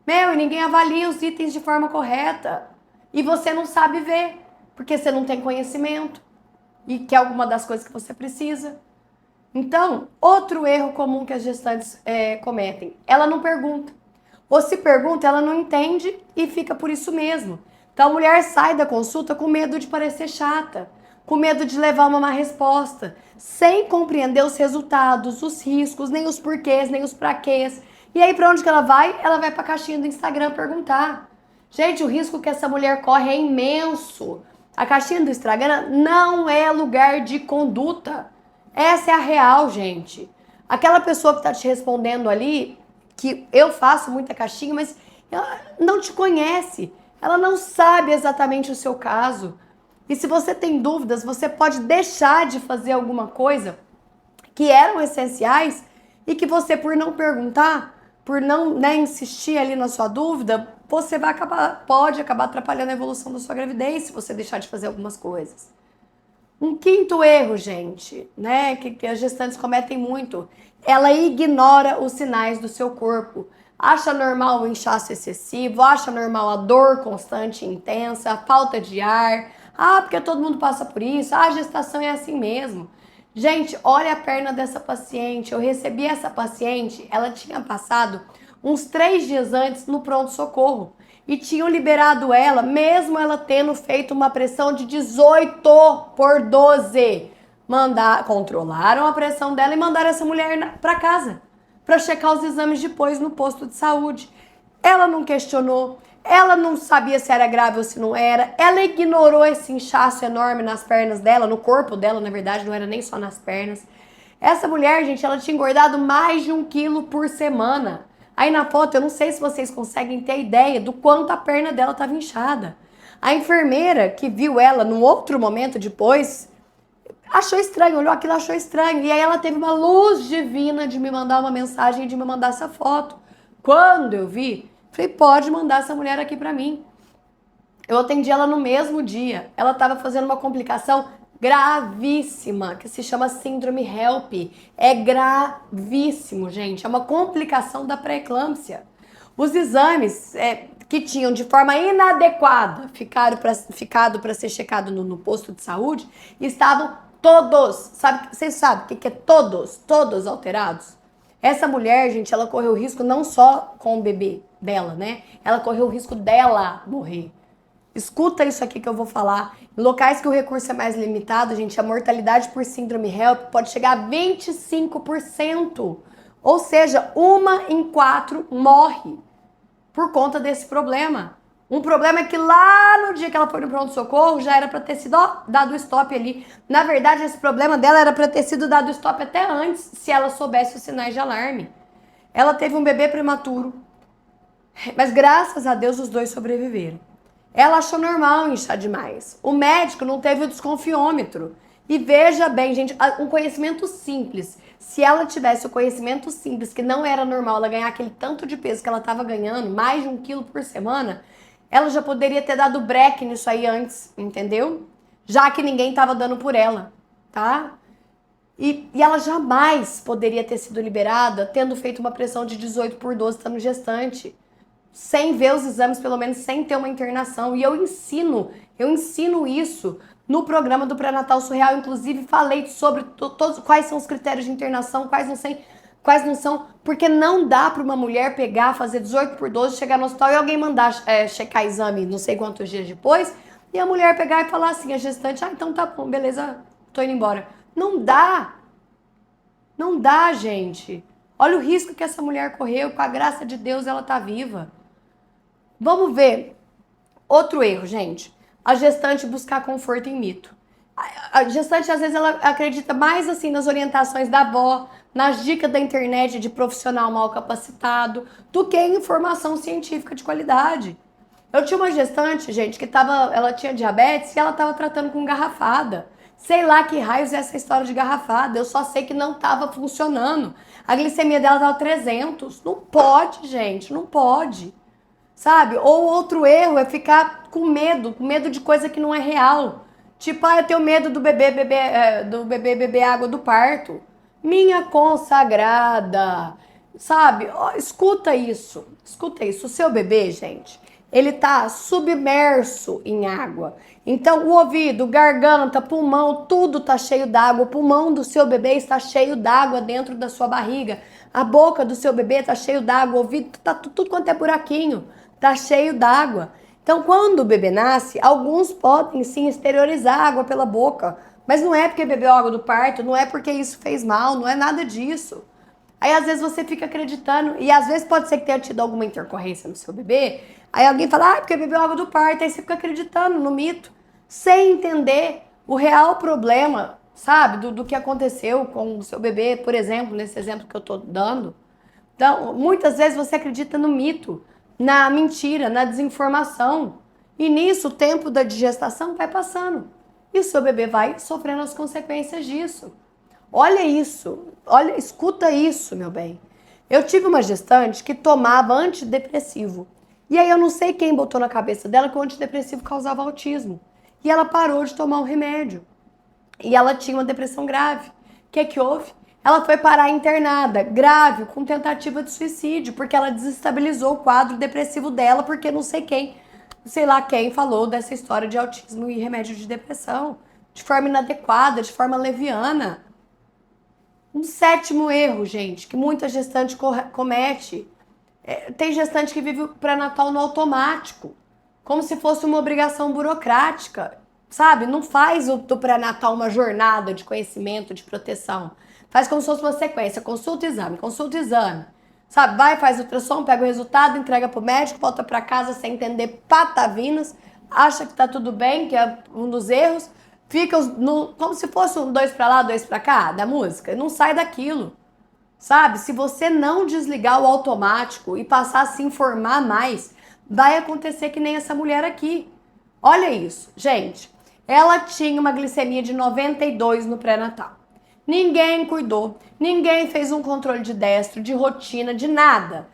Meu, e ninguém avalia os itens de forma correta. E você não sabe ver, porque você não tem conhecimento. E que é alguma das coisas que você precisa. Então, outro erro comum que as gestantes cometem, ela não pergunta. Ou se pergunta, ela não entende e fica por isso mesmo. Então a mulher sai da consulta com medo de parecer chata, com medo de levar uma má resposta, sem compreender os resultados, os riscos, nem os porquês, nem os praquês. E aí pra onde que ela vai? Ela vai pra caixinha do Instagram perguntar. Gente, o risco que essa mulher corre é imenso. A caixinha do Instagram não é lugar de conduta. Essa é a real, gente. Aquela pessoa que tá te respondendo ali, que eu faço muita caixinha, mas ela não te conhece. Ela não sabe exatamente o seu caso. E se você tem dúvidas, você pode deixar de fazer alguma coisa que eram essenciais e que você, por não perguntar, por não insistir ali na sua dúvida, você pode acabar atrapalhando a evolução da sua gravidez se você deixar de fazer algumas coisas. Um quinto erro, gente, né, que as gestantes cometem muito, ela ignora os sinais do seu corpo. Acha normal o inchaço excessivo, acha normal a dor constante e intensa, a falta de ar. Ah, porque todo mundo passa por isso. Ah, a gestação é assim mesmo. Gente, olha a perna dessa paciente. Eu recebi essa paciente, ela tinha passado uns 3 dias antes no pronto-socorro. E tinham liberado ela, mesmo ela tendo feito uma pressão de 18 por 12. Controlaram a pressão dela e mandaram essa mulher para casa para checar os exames depois no posto de saúde. Ela não questionou, ela não sabia se era grave ou se não era, ela ignorou esse inchaço enorme nas pernas dela, no corpo dela, na verdade, não era nem só nas pernas. Essa mulher, gente, ela tinha engordado mais de 1 quilo por semana. Aí na foto, eu não sei se vocês conseguem ter ideia do quanto a perna dela estava inchada. A enfermeira que viu ela num outro momento depois, achou estranho, olhou aquilo, achou estranho. E aí ela teve uma luz divina de me mandar uma mensagem e de me mandar essa foto. Quando eu vi, falei, pode mandar essa mulher aqui pra mim. Eu atendi ela no mesmo dia. Ela estava fazendo uma complicação gravíssima, que se chama síndrome HELP. É gravíssimo, gente. É uma complicação da pré-eclâmpsia. Os exames que tinham de forma inadequada ficado para ser checado no posto de saúde estavam todos, vocês sabem o que é todos alterados? Essa mulher, gente, ela correu risco não só com o bebê dela, né? Ela correu o risco dela morrer. Escuta isso aqui que eu vou falar. Em locais que o recurso é mais limitado, gente, a mortalidade por síndrome HELP pode chegar a 25%. Ou seja, 1 em 4 morre por conta desse problema. Um problema é que lá no dia que ela foi no pronto-socorro, já era para ter sido dado o stop ali. Na verdade, esse problema dela era para ter sido dado o stop até antes, se ela soubesse os sinais de alarme. Ela teve um bebê prematuro, mas graças a Deus os 2 sobreviveram. Ela achou normal inchar demais. O médico não teve o desconfiômetro. E veja bem, gente, um conhecimento simples. Se ela tivesse o conhecimento simples, que não era normal ela ganhar aquele tanto de peso que ela estava ganhando, mais de 1 quilo por semana, ela já poderia ter dado break nisso aí antes, entendeu? Já que ninguém estava dando por ela, tá? E ela jamais poderia ter sido liberada tendo feito uma pressão de 18 por 12 estando gestante. Sem ver os exames, pelo menos sem ter uma internação. E eu ensino isso no programa do Pré-Natal Surreal. Inclusive, falei sobre todos quais são os critérios de internação, quais não são, porque não dá para uma mulher pegar, fazer 18 por 12, chegar no hospital e alguém mandar checar exame não sei quantos dias depois, e a mulher pegar e falar assim, a gestante, então tá bom, beleza, tô indo embora. Não dá, gente. Olha o risco que essa mulher correu, com a graça de Deus ela tá viva. Vamos ver outro erro, gente. A gestante buscar conforto em mito. A gestante, às vezes, ela acredita mais assim nas orientações da avó, nas dicas da internet de profissional mal capacitado, do que em informação científica de qualidade. Eu tinha uma gestante, gente, ela tinha diabetes e ela tava tratando com garrafada. Sei lá que raios é essa história de garrafada, eu só sei que não tava funcionando. A glicemia dela tava 300. Não pode, gente, não pode. Sabe? Ou outro erro é ficar com medo de coisa que não é real. Tipo, eu tenho medo do bebê beber água do parto. Minha consagrada, sabe? Ó, escuta isso. Escuta isso. O seu bebê, gente, ele tá submerso em água. Então, o ouvido, garganta, pulmão, tudo tá cheio d'água. O pulmão do seu bebê está cheio d'água dentro da sua barriga. A boca do seu bebê tá cheio d'água. O ouvido tá tudo quanto é buraquinho. Tá cheio d'água. Então, quando o bebê nasce, alguns podem sim exteriorizar água pela boca. Mas não é porque bebeu água do parto, não é porque isso fez mal, não é nada disso. Aí às vezes você fica acreditando, e às vezes pode ser que tenha tido alguma intercorrência no seu bebê, aí alguém fala, porque bebeu água do parto, aí você fica acreditando no mito, sem entender o real problema, sabe, do que aconteceu com o seu bebê, por exemplo, nesse exemplo que eu tô dando. Então, muitas vezes você acredita no mito, na mentira, na desinformação, e nisso o tempo da gestação vai passando, e o seu bebê vai sofrendo as consequências disso. Olha isso, olha, escuta isso, meu bem. Eu tive uma gestante que tomava antidepressivo. E aí eu não sei quem botou na cabeça dela que o antidepressivo causava autismo. E ela parou de tomar o remédio. E ela tinha uma depressão grave. O que houve? Ela foi parar internada, grave, com tentativa de suicídio, porque ela desestabilizou o quadro depressivo dela, porque não sei quem, sei lá quem falou dessa história de autismo e remédio de depressão, de forma inadequada, de forma leviana. Um sétimo erro, gente, que muita gestante comete. Tem gestante que vive o pré-natal no automático, como se fosse uma obrigação burocrática, sabe? Não faz do pré-natal uma jornada de conhecimento, de proteção. Faz como se fosse uma sequência, consulta, exame. Sabe? Vai, faz ultrassom, pega o resultado, entrega pro médico, volta pra casa sem entender patavinas, acha que tá tudo bem, que é um dos erros, fica como se fosse um 2 pra lá, 2 pra cá da música, não sai daquilo. Sabe? Se você não desligar o automático e passar a se informar mais, vai acontecer que nem essa mulher aqui. Olha isso, gente. Ela tinha uma glicemia de 92 no pré-natal. Ninguém cuidou, ninguém fez um controle de destro, de rotina, de nada.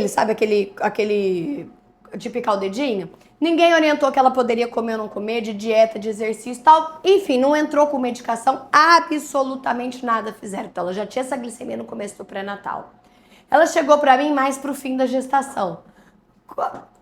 Sabe aquele de picar o dedinho? Ninguém orientou que ela poderia comer ou não comer, de dieta, de exercício e tal. Enfim, não entrou com medicação, absolutamente nada fizeram. Então, ela já tinha essa glicemia no começo do pré-natal. Ela chegou pra mim mais pro fim da gestação,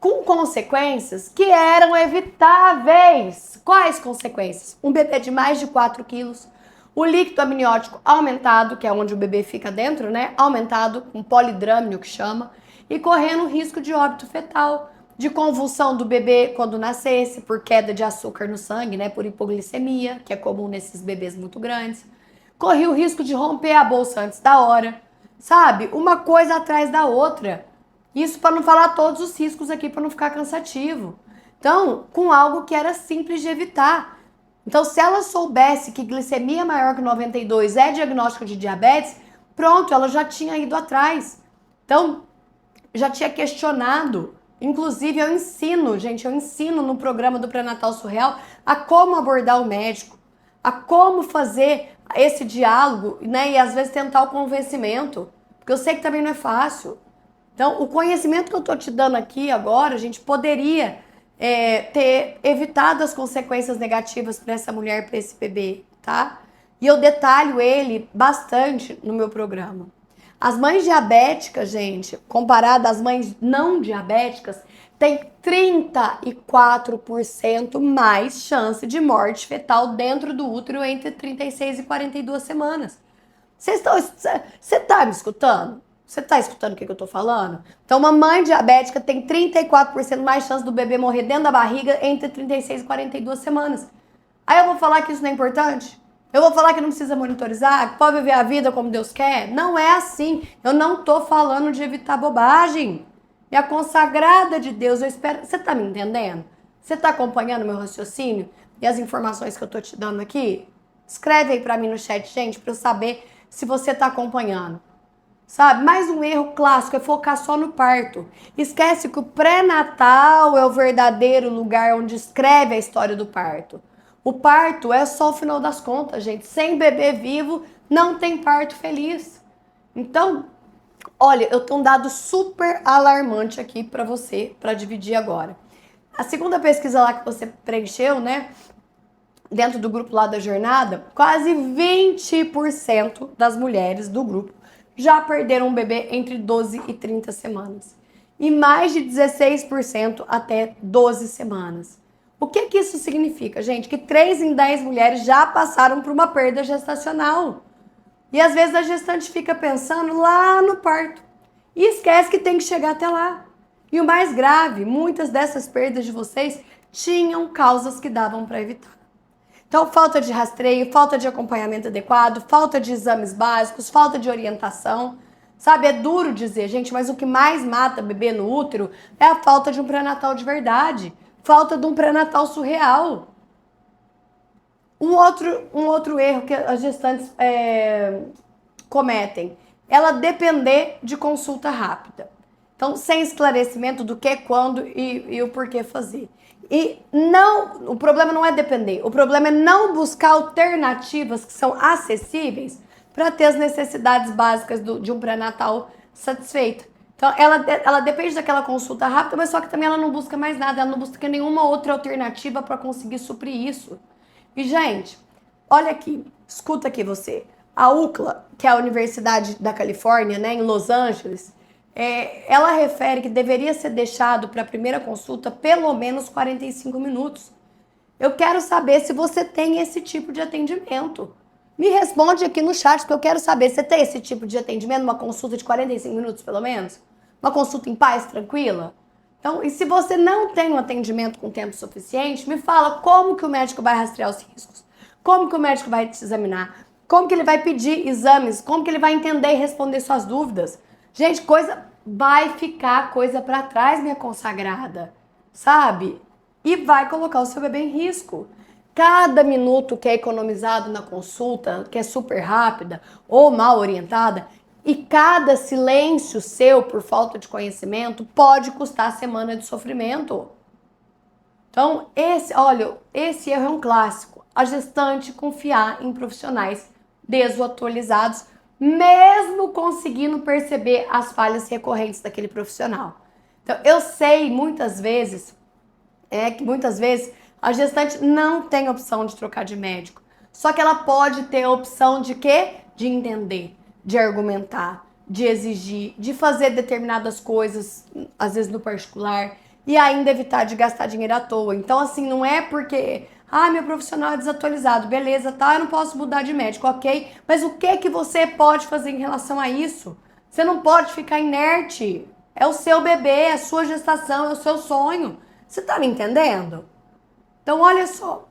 com consequências que eram evitáveis. Quais consequências? Um bebê de mais de 4 quilos, o líquido amniótico aumentado, que é onde o bebê fica dentro, né? Aumentado, com polidrâmino que chama, e correndo risco de óbito fetal, de convulsão do bebê quando nascesse, por queda de açúcar no sangue, né? Por hipoglicemia, que é comum nesses bebês muito grandes. Corria o risco de romper a bolsa antes da hora, sabe? Uma coisa atrás da outra. Isso para não falar todos os riscos aqui, para não ficar cansativo. Então, com algo que era simples de evitar. Então, se ela soubesse que glicemia maior que 92 é diagnóstico de diabetes, pronto, ela já tinha ido atrás. Então, já tinha questionado. Inclusive, eu ensino no programa do Pré-Natal Surreal a como abordar o médico, a como fazer esse diálogo, né? E às vezes tentar o convencimento, porque eu sei que também não é fácil. Então, o conhecimento que eu tô te dando aqui agora, a gente poderia ter evitado as consequências negativas para essa mulher, para esse bebê, tá? E eu detalho ele bastante no meu programa. As mães diabéticas, gente, comparada às mães não diabéticas, tem 34% mais chance de morte fetal dentro do útero entre 36 e 42 semanas. Você tá me escutando? Você tá escutando o que eu tô falando? Então, uma mãe diabética tem 34% mais chance do bebê morrer dentro da barriga entre 36 e 42 semanas. Aí eu vou falar que isso não é importante? Eu vou falar que não precisa monitorizar? Que pode viver a vida como Deus quer? Não é assim. Eu não tô falando de evitar bobagem. É a consagrada de Deus. Eu espero... Você tá me entendendo? Você tá acompanhando meu raciocínio e as informações que eu tô te dando aqui? Escreve aí pra mim no chat, gente, pra eu saber se você tá acompanhando. sabe? Mais um erro clássico é focar só no parto. Esquece que o pré-natal é o verdadeiro lugar onde escreve a história do parto. O parto é só o final das contas, gente. Sem bebê vivo, não tem parto feliz. Então, olha, eu tenho um dado super alarmante aqui para você, para dividir agora. A segunda pesquisa lá que você preencheu, né? Dentro do grupo lá da jornada, quase 20% das mulheres do grupo já perderam um bebê entre 12 e 30 semanas. E mais de 16% até 12 semanas. O que que isso significa, gente? Que 3 em 10 mulheres já passaram por uma perda gestacional. E às vezes a gestante fica pensando lá no parto e esquece que tem que chegar até lá. E o mais grave, muitas dessas perdas de vocês tinham causas que davam para evitar. Então, falta de rastreio, falta de acompanhamento adequado, falta de exames básicos, falta de orientação. Sabe, é duro dizer, gente, mas o que mais mata bebê no útero é a falta de um pré-natal de verdade. Falta de um pré-natal surreal. Um outro erro que as gestantes cometem, ela depender de consulta rápida. Então, sem esclarecimento do que, quando e o porquê fazer. E não, o problema não é depender, o problema é não buscar alternativas que são acessíveis para ter as necessidades básicas de um pré-natal satisfeita. Então, ela depende daquela consulta rápida, mas só que também ela não busca mais nada, ela não busca nenhuma outra alternativa para conseguir suprir isso. E, gente, olha aqui, escuta aqui você. A UCLA, que é a Universidade da Califórnia, né, em Los Angeles, ela refere que deveria ser deixado para a primeira consulta pelo menos 45 minutos. Eu quero saber se você tem esse tipo de atendimento. Me responde aqui no chat, porque eu quero saber, você tem esse tipo de atendimento, uma consulta de 45 minutos pelo menos? Uma consulta em paz, tranquila? Então, e se você não tem um atendimento com tempo suficiente, me fala como que o médico vai rastrear os riscos, como que o médico vai te examinar, como que ele vai pedir exames, como que ele vai entender e responder suas dúvidas. Gente, vai ficar coisa para trás, minha consagrada, sabe? E vai colocar o seu bebê em risco. Cada minuto que é economizado na consulta, que é super rápida ou mal orientada, e cada silêncio seu por falta de conhecimento pode custar semana de sofrimento. Então, esse erro é um clássico. A gestante confiar em profissionais desatualizados, mesmo conseguindo perceber as falhas recorrentes daquele profissional. Então, eu sei muitas vezes que a gestante não tem opção de trocar de médico. Só que ela pode ter a opção de quê? De entender, de argumentar, de exigir, de fazer determinadas coisas, às vezes no particular, e ainda evitar de gastar dinheiro à toa. Então, assim, não é porque, meu profissional é desatualizado, beleza, tá, eu não posso mudar de médico, ok? Mas o que você pode fazer em relação a isso? Você não pode ficar inerte. É o seu bebê, é a sua gestação, é o seu sonho. Você tá me entendendo? Então, olha só.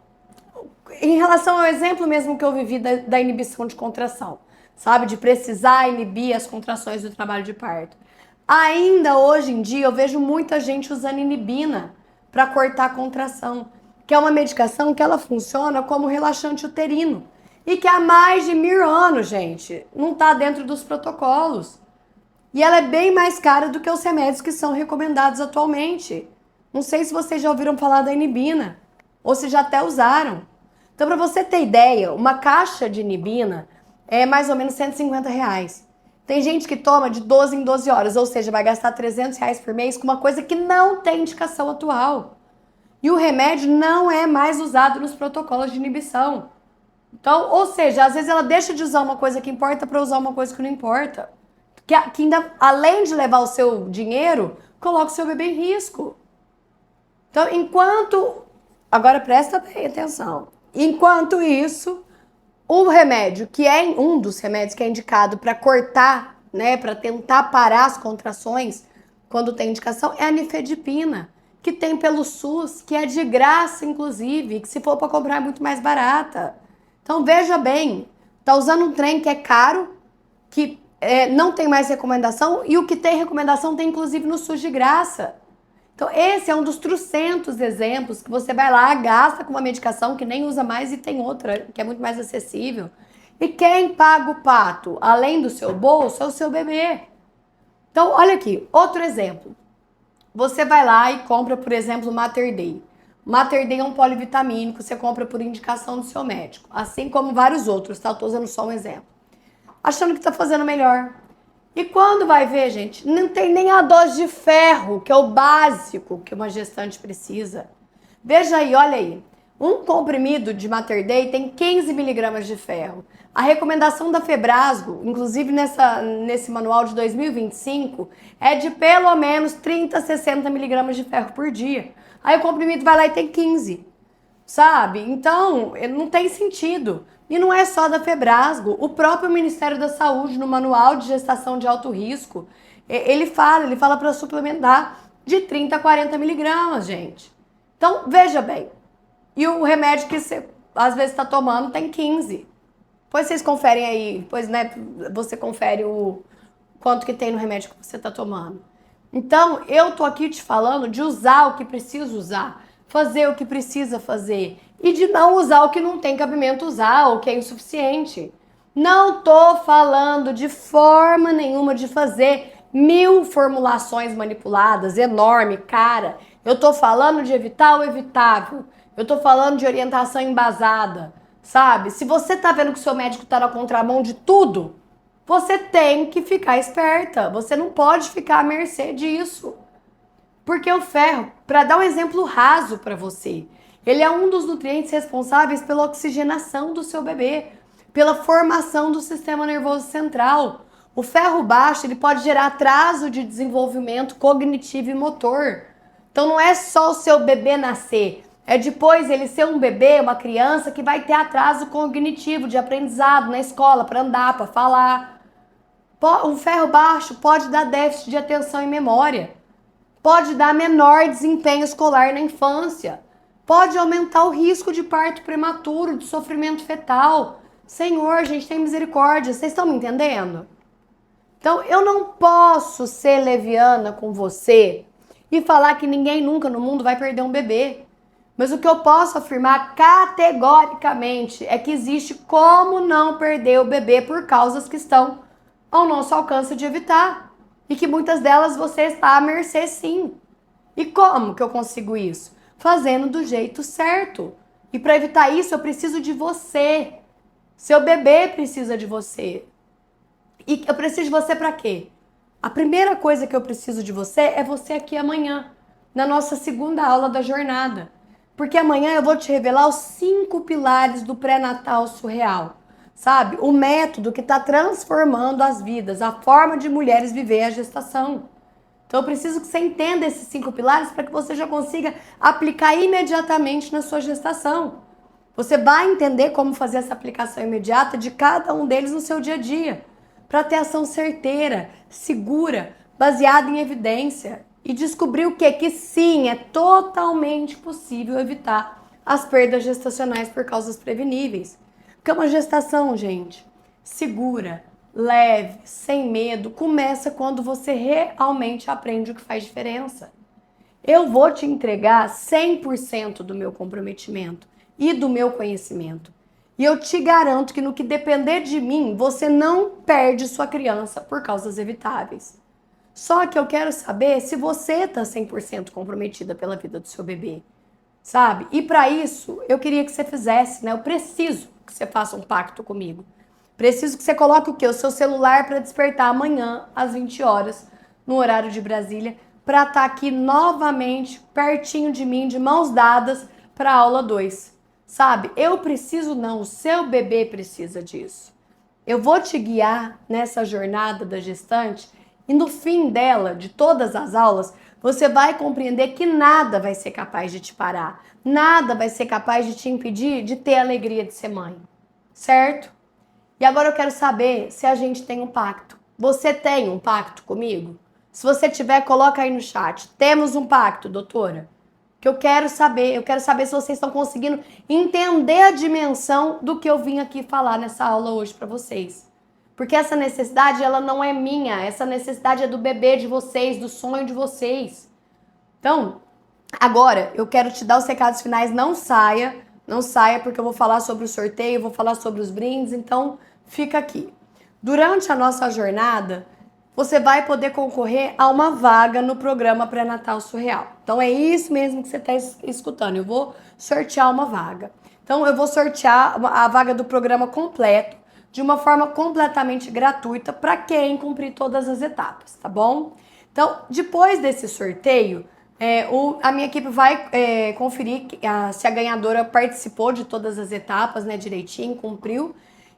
Em relação ao exemplo mesmo que eu vivi da inibição de contração, sabe? De precisar inibir as contrações do trabalho de parto. Ainda hoje em dia eu vejo muita gente usando inibina para cortar a contração, que é uma medicação que ela funciona como relaxante uterino e que há mais de 1000 anos, gente, não está dentro dos protocolos. E ela é bem mais cara do que os remédios que são recomendados atualmente. Não sei se vocês já ouviram falar da inibina ou se já até usaram. Então, para você ter ideia, uma caixa de inibina é mais ou menos R$150. Tem gente que toma de 12 em 12 horas, ou seja, vai gastar R$300 por mês com uma coisa que não tem indicação atual. E o remédio não é mais usado nos protocolos de inibição. Então, ou seja, às vezes ela deixa de usar uma coisa que importa para usar uma coisa que não importa. Que ainda, além de levar o seu dinheiro, coloca o seu bebê em risco. Então, agora presta bem atenção. Enquanto isso, o remédio, que é um dos remédios que é indicado para cortar, né, para tentar parar as contrações quando tem indicação, é a nifedipina, que tem pelo SUS, que é de graça, inclusive, que se for para comprar é muito mais barata. Então, veja bem, tá usando um trem que é caro, que não tem mais recomendação, e o que tem recomendação tem, inclusive, no SUS de graça. Então, esse é um dos trocentos exemplos que você vai lá, gasta com uma medicação que nem usa mais e tem outra, que é muito mais acessível. E quem paga o pato, além do seu bolso, é o seu bebê. Então, olha aqui, outro exemplo. Você vai lá e compra, por exemplo, o Mater Dei. O Mater Dei é um polivitamínico, você compra por indicação do seu médico. Assim como vários outros, tá? Eu tô usando só um exemplo. Achando que tá fazendo melhor. E quando vai ver, gente, não tem nem a dose de ferro, que é o básico que uma gestante precisa. Veja aí, olha aí. Um comprimido de Mater Dei tem 15 miligramas de ferro. A recomendação da Febrasgo, inclusive nesse manual de 2025, é de pelo menos 30 a 60 miligramas de ferro por dia. Aí o comprimido vai lá e tem 15, sabe? Então, não tem sentido. E não é só da Febrasgo. O próprio Ministério da Saúde, no manual de gestação de alto risco, ele fala para suplementar de 30 a 40 miligramas, gente. Então, veja bem. E o remédio que você às vezes está tomando tem 15. Depois vocês conferem aí, depois, né, você confere o quanto que tem no remédio que você está tomando. Então, eu tô aqui te falando de usar o que precisa usar, fazer o que precisa fazer e de não usar o que não tem cabimento usar ou que é insuficiente. Não tô falando de forma nenhuma de fazer 1000 formulações manipuladas, enorme, cara. Eu tô falando de evitar o evitável. Eu tô falando de orientação embasada, sabe? Se você tá vendo que o seu médico tá na contramão de tudo, você tem que ficar esperta. Você não pode ficar à mercê disso. Porque o ferro, para dar um exemplo raso para você, ele é um dos nutrientes responsáveis pela oxigenação do seu bebê, pela formação do sistema nervoso central. O ferro baixo, ele pode gerar atraso de desenvolvimento cognitivo e motor. Então não é só o seu bebê nascer, é depois ele ser um bebê, uma criança que vai ter atraso cognitivo de aprendizado na escola, para andar, para falar. O ferro baixo pode dar déficit de atenção e memória, pode dar menor desempenho escolar na infância, pode aumentar o risco de parto prematuro, de sofrimento fetal. Senhor, gente, tem misericórdia, vocês estão me entendendo? Então, eu não posso ser leviana com você e falar que ninguém nunca no mundo vai perder um bebê. Mas o que eu posso afirmar categoricamente é que existe como não perder o bebê por causas que estão ao nosso alcance de evitar. E que muitas delas você está à mercê sim. E como que eu consigo isso? Fazendo do jeito certo. E para evitar isso eu preciso de você. Seu bebê precisa de você. E eu preciso de você para quê? A primeira coisa que eu preciso de você é você aqui amanhã, na nossa segunda aula da jornada. Porque amanhã eu vou te revelar os 5 pilares do pré-natal surreal. Sabe? O método que está transformando as vidas, a forma de mulheres viver a gestação. Então eu preciso que você entenda esses 5 pilares para que você já consiga aplicar imediatamente na sua gestação. Você vai entender como fazer essa aplicação imediata de cada um deles no seu dia a dia, para ter ação certeira, segura, baseada em evidência e descobrir o quê? Que sim, é totalmente possível evitar as perdas gestacionais por causas preveníveis. Porque uma gestação, gente, segura, leve, sem medo, começa quando você realmente aprende o que faz diferença. Eu vou te entregar 100% do meu comprometimento e do meu conhecimento. E eu te garanto que no que depender de mim, você não perde sua criança por causas evitáveis. Só que eu quero saber se você está 100% comprometida pela vida do seu bebê, sabe? E para isso, eu queria que você fizesse, né? Eu preciso que você faça um pacto comigo. Preciso que você coloque o quê? O seu celular para despertar amanhã, às 20 horas, no horário de Brasília, para estar aqui novamente, pertinho de mim, de mãos dadas, para a aula 2. Sabe? Eu preciso não, o seu bebê precisa disso. Eu vou te guiar nessa jornada da gestante e no fim dela, de todas as aulas, você vai compreender que nada vai ser capaz de te parar. Nada vai ser capaz de te impedir de ter a alegria de ser mãe. Certo? E agora eu quero saber se a gente tem um pacto. Você tem um pacto comigo? Se você tiver, coloca aí no chat. Temos um pacto, doutora? Que eu quero saber se vocês estão conseguindo entender a dimensão do que eu vim aqui falar nessa aula hoje para vocês. Porque essa necessidade, ela não é minha, essa necessidade é do bebê de vocês, do sonho de vocês. Então, agora eu quero te dar os recados finais, não saia, porque eu vou falar sobre o sorteio, vou falar sobre os brindes, então fica aqui. Durante a nossa jornada, você vai poder concorrer a uma vaga no programa Pré-Natal Surreal. Então é isso mesmo que você está escutando. Eu vou sortear uma vaga. Então eu vou sortear a vaga do programa completo de uma forma completamente gratuita para quem cumprir todas as etapas, tá bom? Então, depois desse sorteio, a minha equipe vai conferir se a ganhadora participou de todas as etapas, né, direitinho, cumpriu.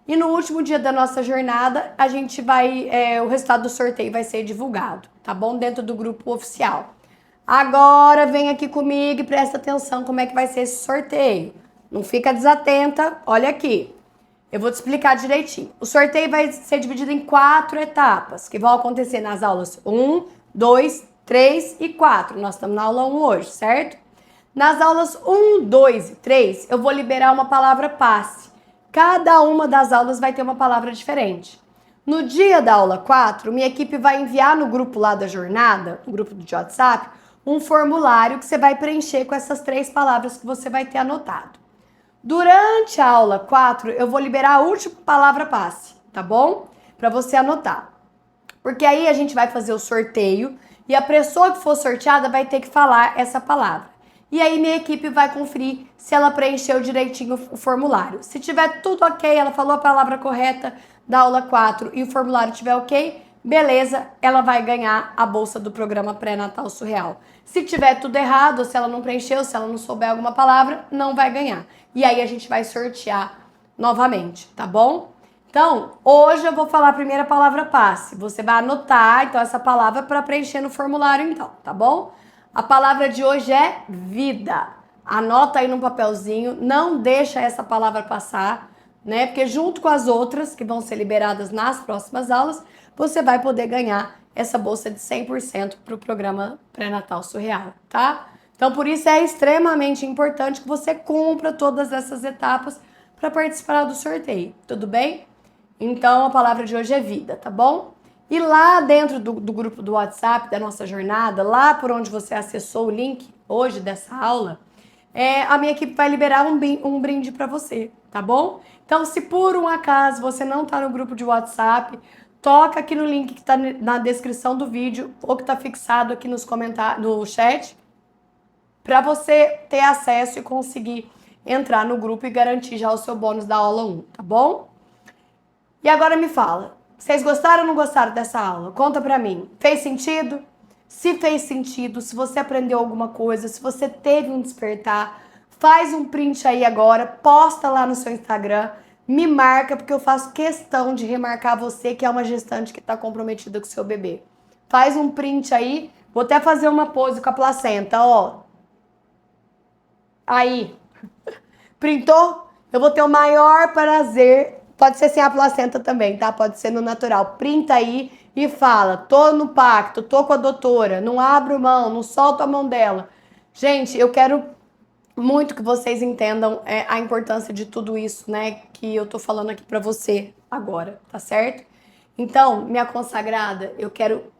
E no último dia da nossa jornada, a gente vai, o resultado do sorteio vai ser divulgado, tá bom? Dentro do grupo oficial. Agora vem aqui comigo e presta atenção como é que vai ser esse sorteio. Não fica desatenta, olha aqui. Eu vou te explicar direitinho. O sorteio vai ser dividido em 4 etapas, que vão acontecer nas aulas 1, 2, 3 e 4. Nós estamos na aula 1 hoje, certo? Nas aulas 1, 2 e 3, eu vou liberar uma palavra passe. Cada uma das aulas vai ter uma palavra diferente. No dia da aula 4, minha equipe vai enviar no grupo lá da jornada, no grupo de WhatsApp, um formulário que você vai preencher com essas 3 palavras que você vai ter anotado. Durante a aula 4, eu vou liberar a última palavra passe, tá bom? Para você anotar. Porque aí a gente vai fazer o sorteio e a pessoa que for sorteada vai ter que falar essa palavra. E aí minha equipe vai conferir se ela preencheu direitinho o formulário. Se tiver tudo ok, ela falou a palavra correta da aula 4 e o formulário tiver ok, beleza, ela vai ganhar a bolsa do programa Pré-Natal Surreal. Se tiver tudo errado, ou se ela não preencheu, se ela não souber alguma palavra, não vai ganhar. E aí a gente vai sortear novamente, tá bom? Então, hoje eu vou falar a primeira palavra passe. Você vai anotar, então, essa palavra para preencher no formulário, então, tá bom? A palavra de hoje é vida. Anota aí num papelzinho, não deixa essa palavra passar, né? Porque junto com as outras que vão ser liberadas nas próximas aulas, você vai poder ganhar essa bolsa de 100% para o programa Pré-Natal Surreal, tá? Então, por isso é extremamente importante que você cumpra todas essas etapas para participar do sorteio, tudo bem? Então, a palavra de hoje é vida, tá bom? E lá dentro do grupo do WhatsApp da nossa jornada, lá por onde você acessou o link hoje dessa aula, a minha equipe vai liberar um brinde para você, tá bom? Então, se por um acaso você não tá no grupo de WhatsApp, toca aqui no link que tá na descrição do vídeo ou que tá fixado aqui nos comentários, no chat, para você ter acesso e conseguir entrar no grupo e garantir já o seu bônus da aula 1, tá bom? E agora me fala, vocês gostaram ou não gostaram dessa aula? Conta pra mim. Fez sentido? Se fez sentido, se você aprendeu alguma coisa, se você teve um despertar, faz um print aí agora, posta lá no seu Instagram, me marca, porque eu faço questão de remarcar você que é uma gestante que está comprometida com o seu bebê. Faz um print aí, vou até fazer uma pose com a placenta, ó. Aí. Printou? Eu vou ter o maior prazer. Pode ser sem a placenta também, tá? Pode ser no natural. Printa aí e fala, tô no pacto, tô com a doutora, não abro mão, não solto a mão dela. Gente, eu quero muito que vocês entendam a importância de tudo isso, né? Que eu tô falando aqui pra você agora, tá certo? Então, minha consagrada, eu quero...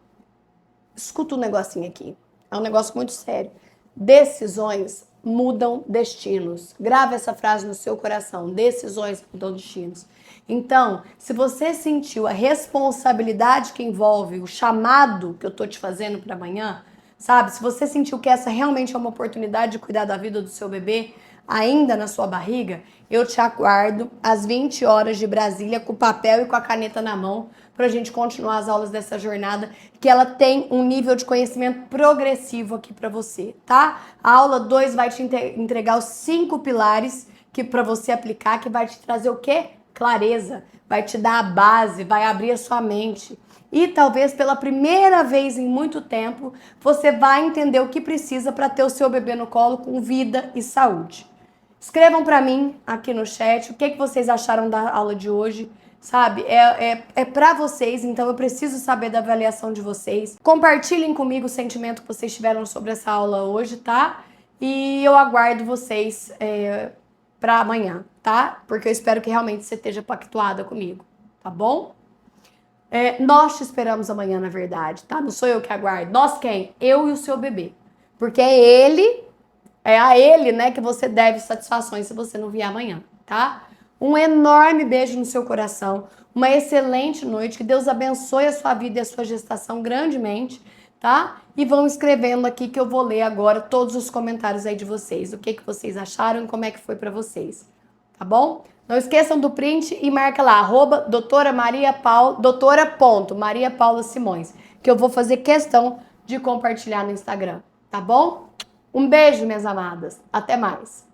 Escuta um negocinho aqui. É um negócio muito sério. Decisões mudam destinos. Grave essa frase no seu coração. Decisões mudam destinos. Então, se você sentiu a responsabilidade que envolve o chamado que eu tô te fazendo para amanhã, sabe? Se você sentiu que essa realmente é uma oportunidade de cuidar da vida do seu bebê, ainda na sua barriga, eu te aguardo às 20 horas de Brasília com o papel e com a caneta na mão pra gente continuar as aulas dessa jornada, que ela tem um nível de conhecimento progressivo aqui pra você, tá? A aula 2 vai te entregar os 5 pilares que para você aplicar, que vai te trazer o quê? Clareza, vai te dar a base, vai abrir a sua mente. E talvez pela primeira vez em muito tempo, você vai entender o que precisa para ter o seu bebê no colo com vida e saúde. Escrevam para mim aqui no chat o que vocês acharam da aula de hoje, sabe? É para vocês, então eu preciso saber da avaliação de vocês. Compartilhem comigo o sentimento que vocês tiveram sobre essa aula hoje, tá? E eu aguardo vocês para amanhã, tá? Porque eu espero que realmente você esteja pactuada comigo, tá bom? Nós te esperamos amanhã, na verdade, tá? Não sou eu que aguardo. Nós quem? Eu e o seu bebê. Porque é a ele, né, que você deve satisfações se você não vier amanhã, tá? Um enorme beijo no seu coração. Uma excelente noite. Que Deus abençoe a sua vida e a sua gestação grandemente, tá? E vão escrevendo aqui que eu vou ler agora todos os comentários aí de vocês. O que vocês acharam e como é que foi pra vocês. Tá bom? Não esqueçam do print e marca lá, doutora.maria Paula Simões, que eu vou fazer questão de compartilhar no Instagram, tá bom? Um beijo, minhas amadas. Até mais.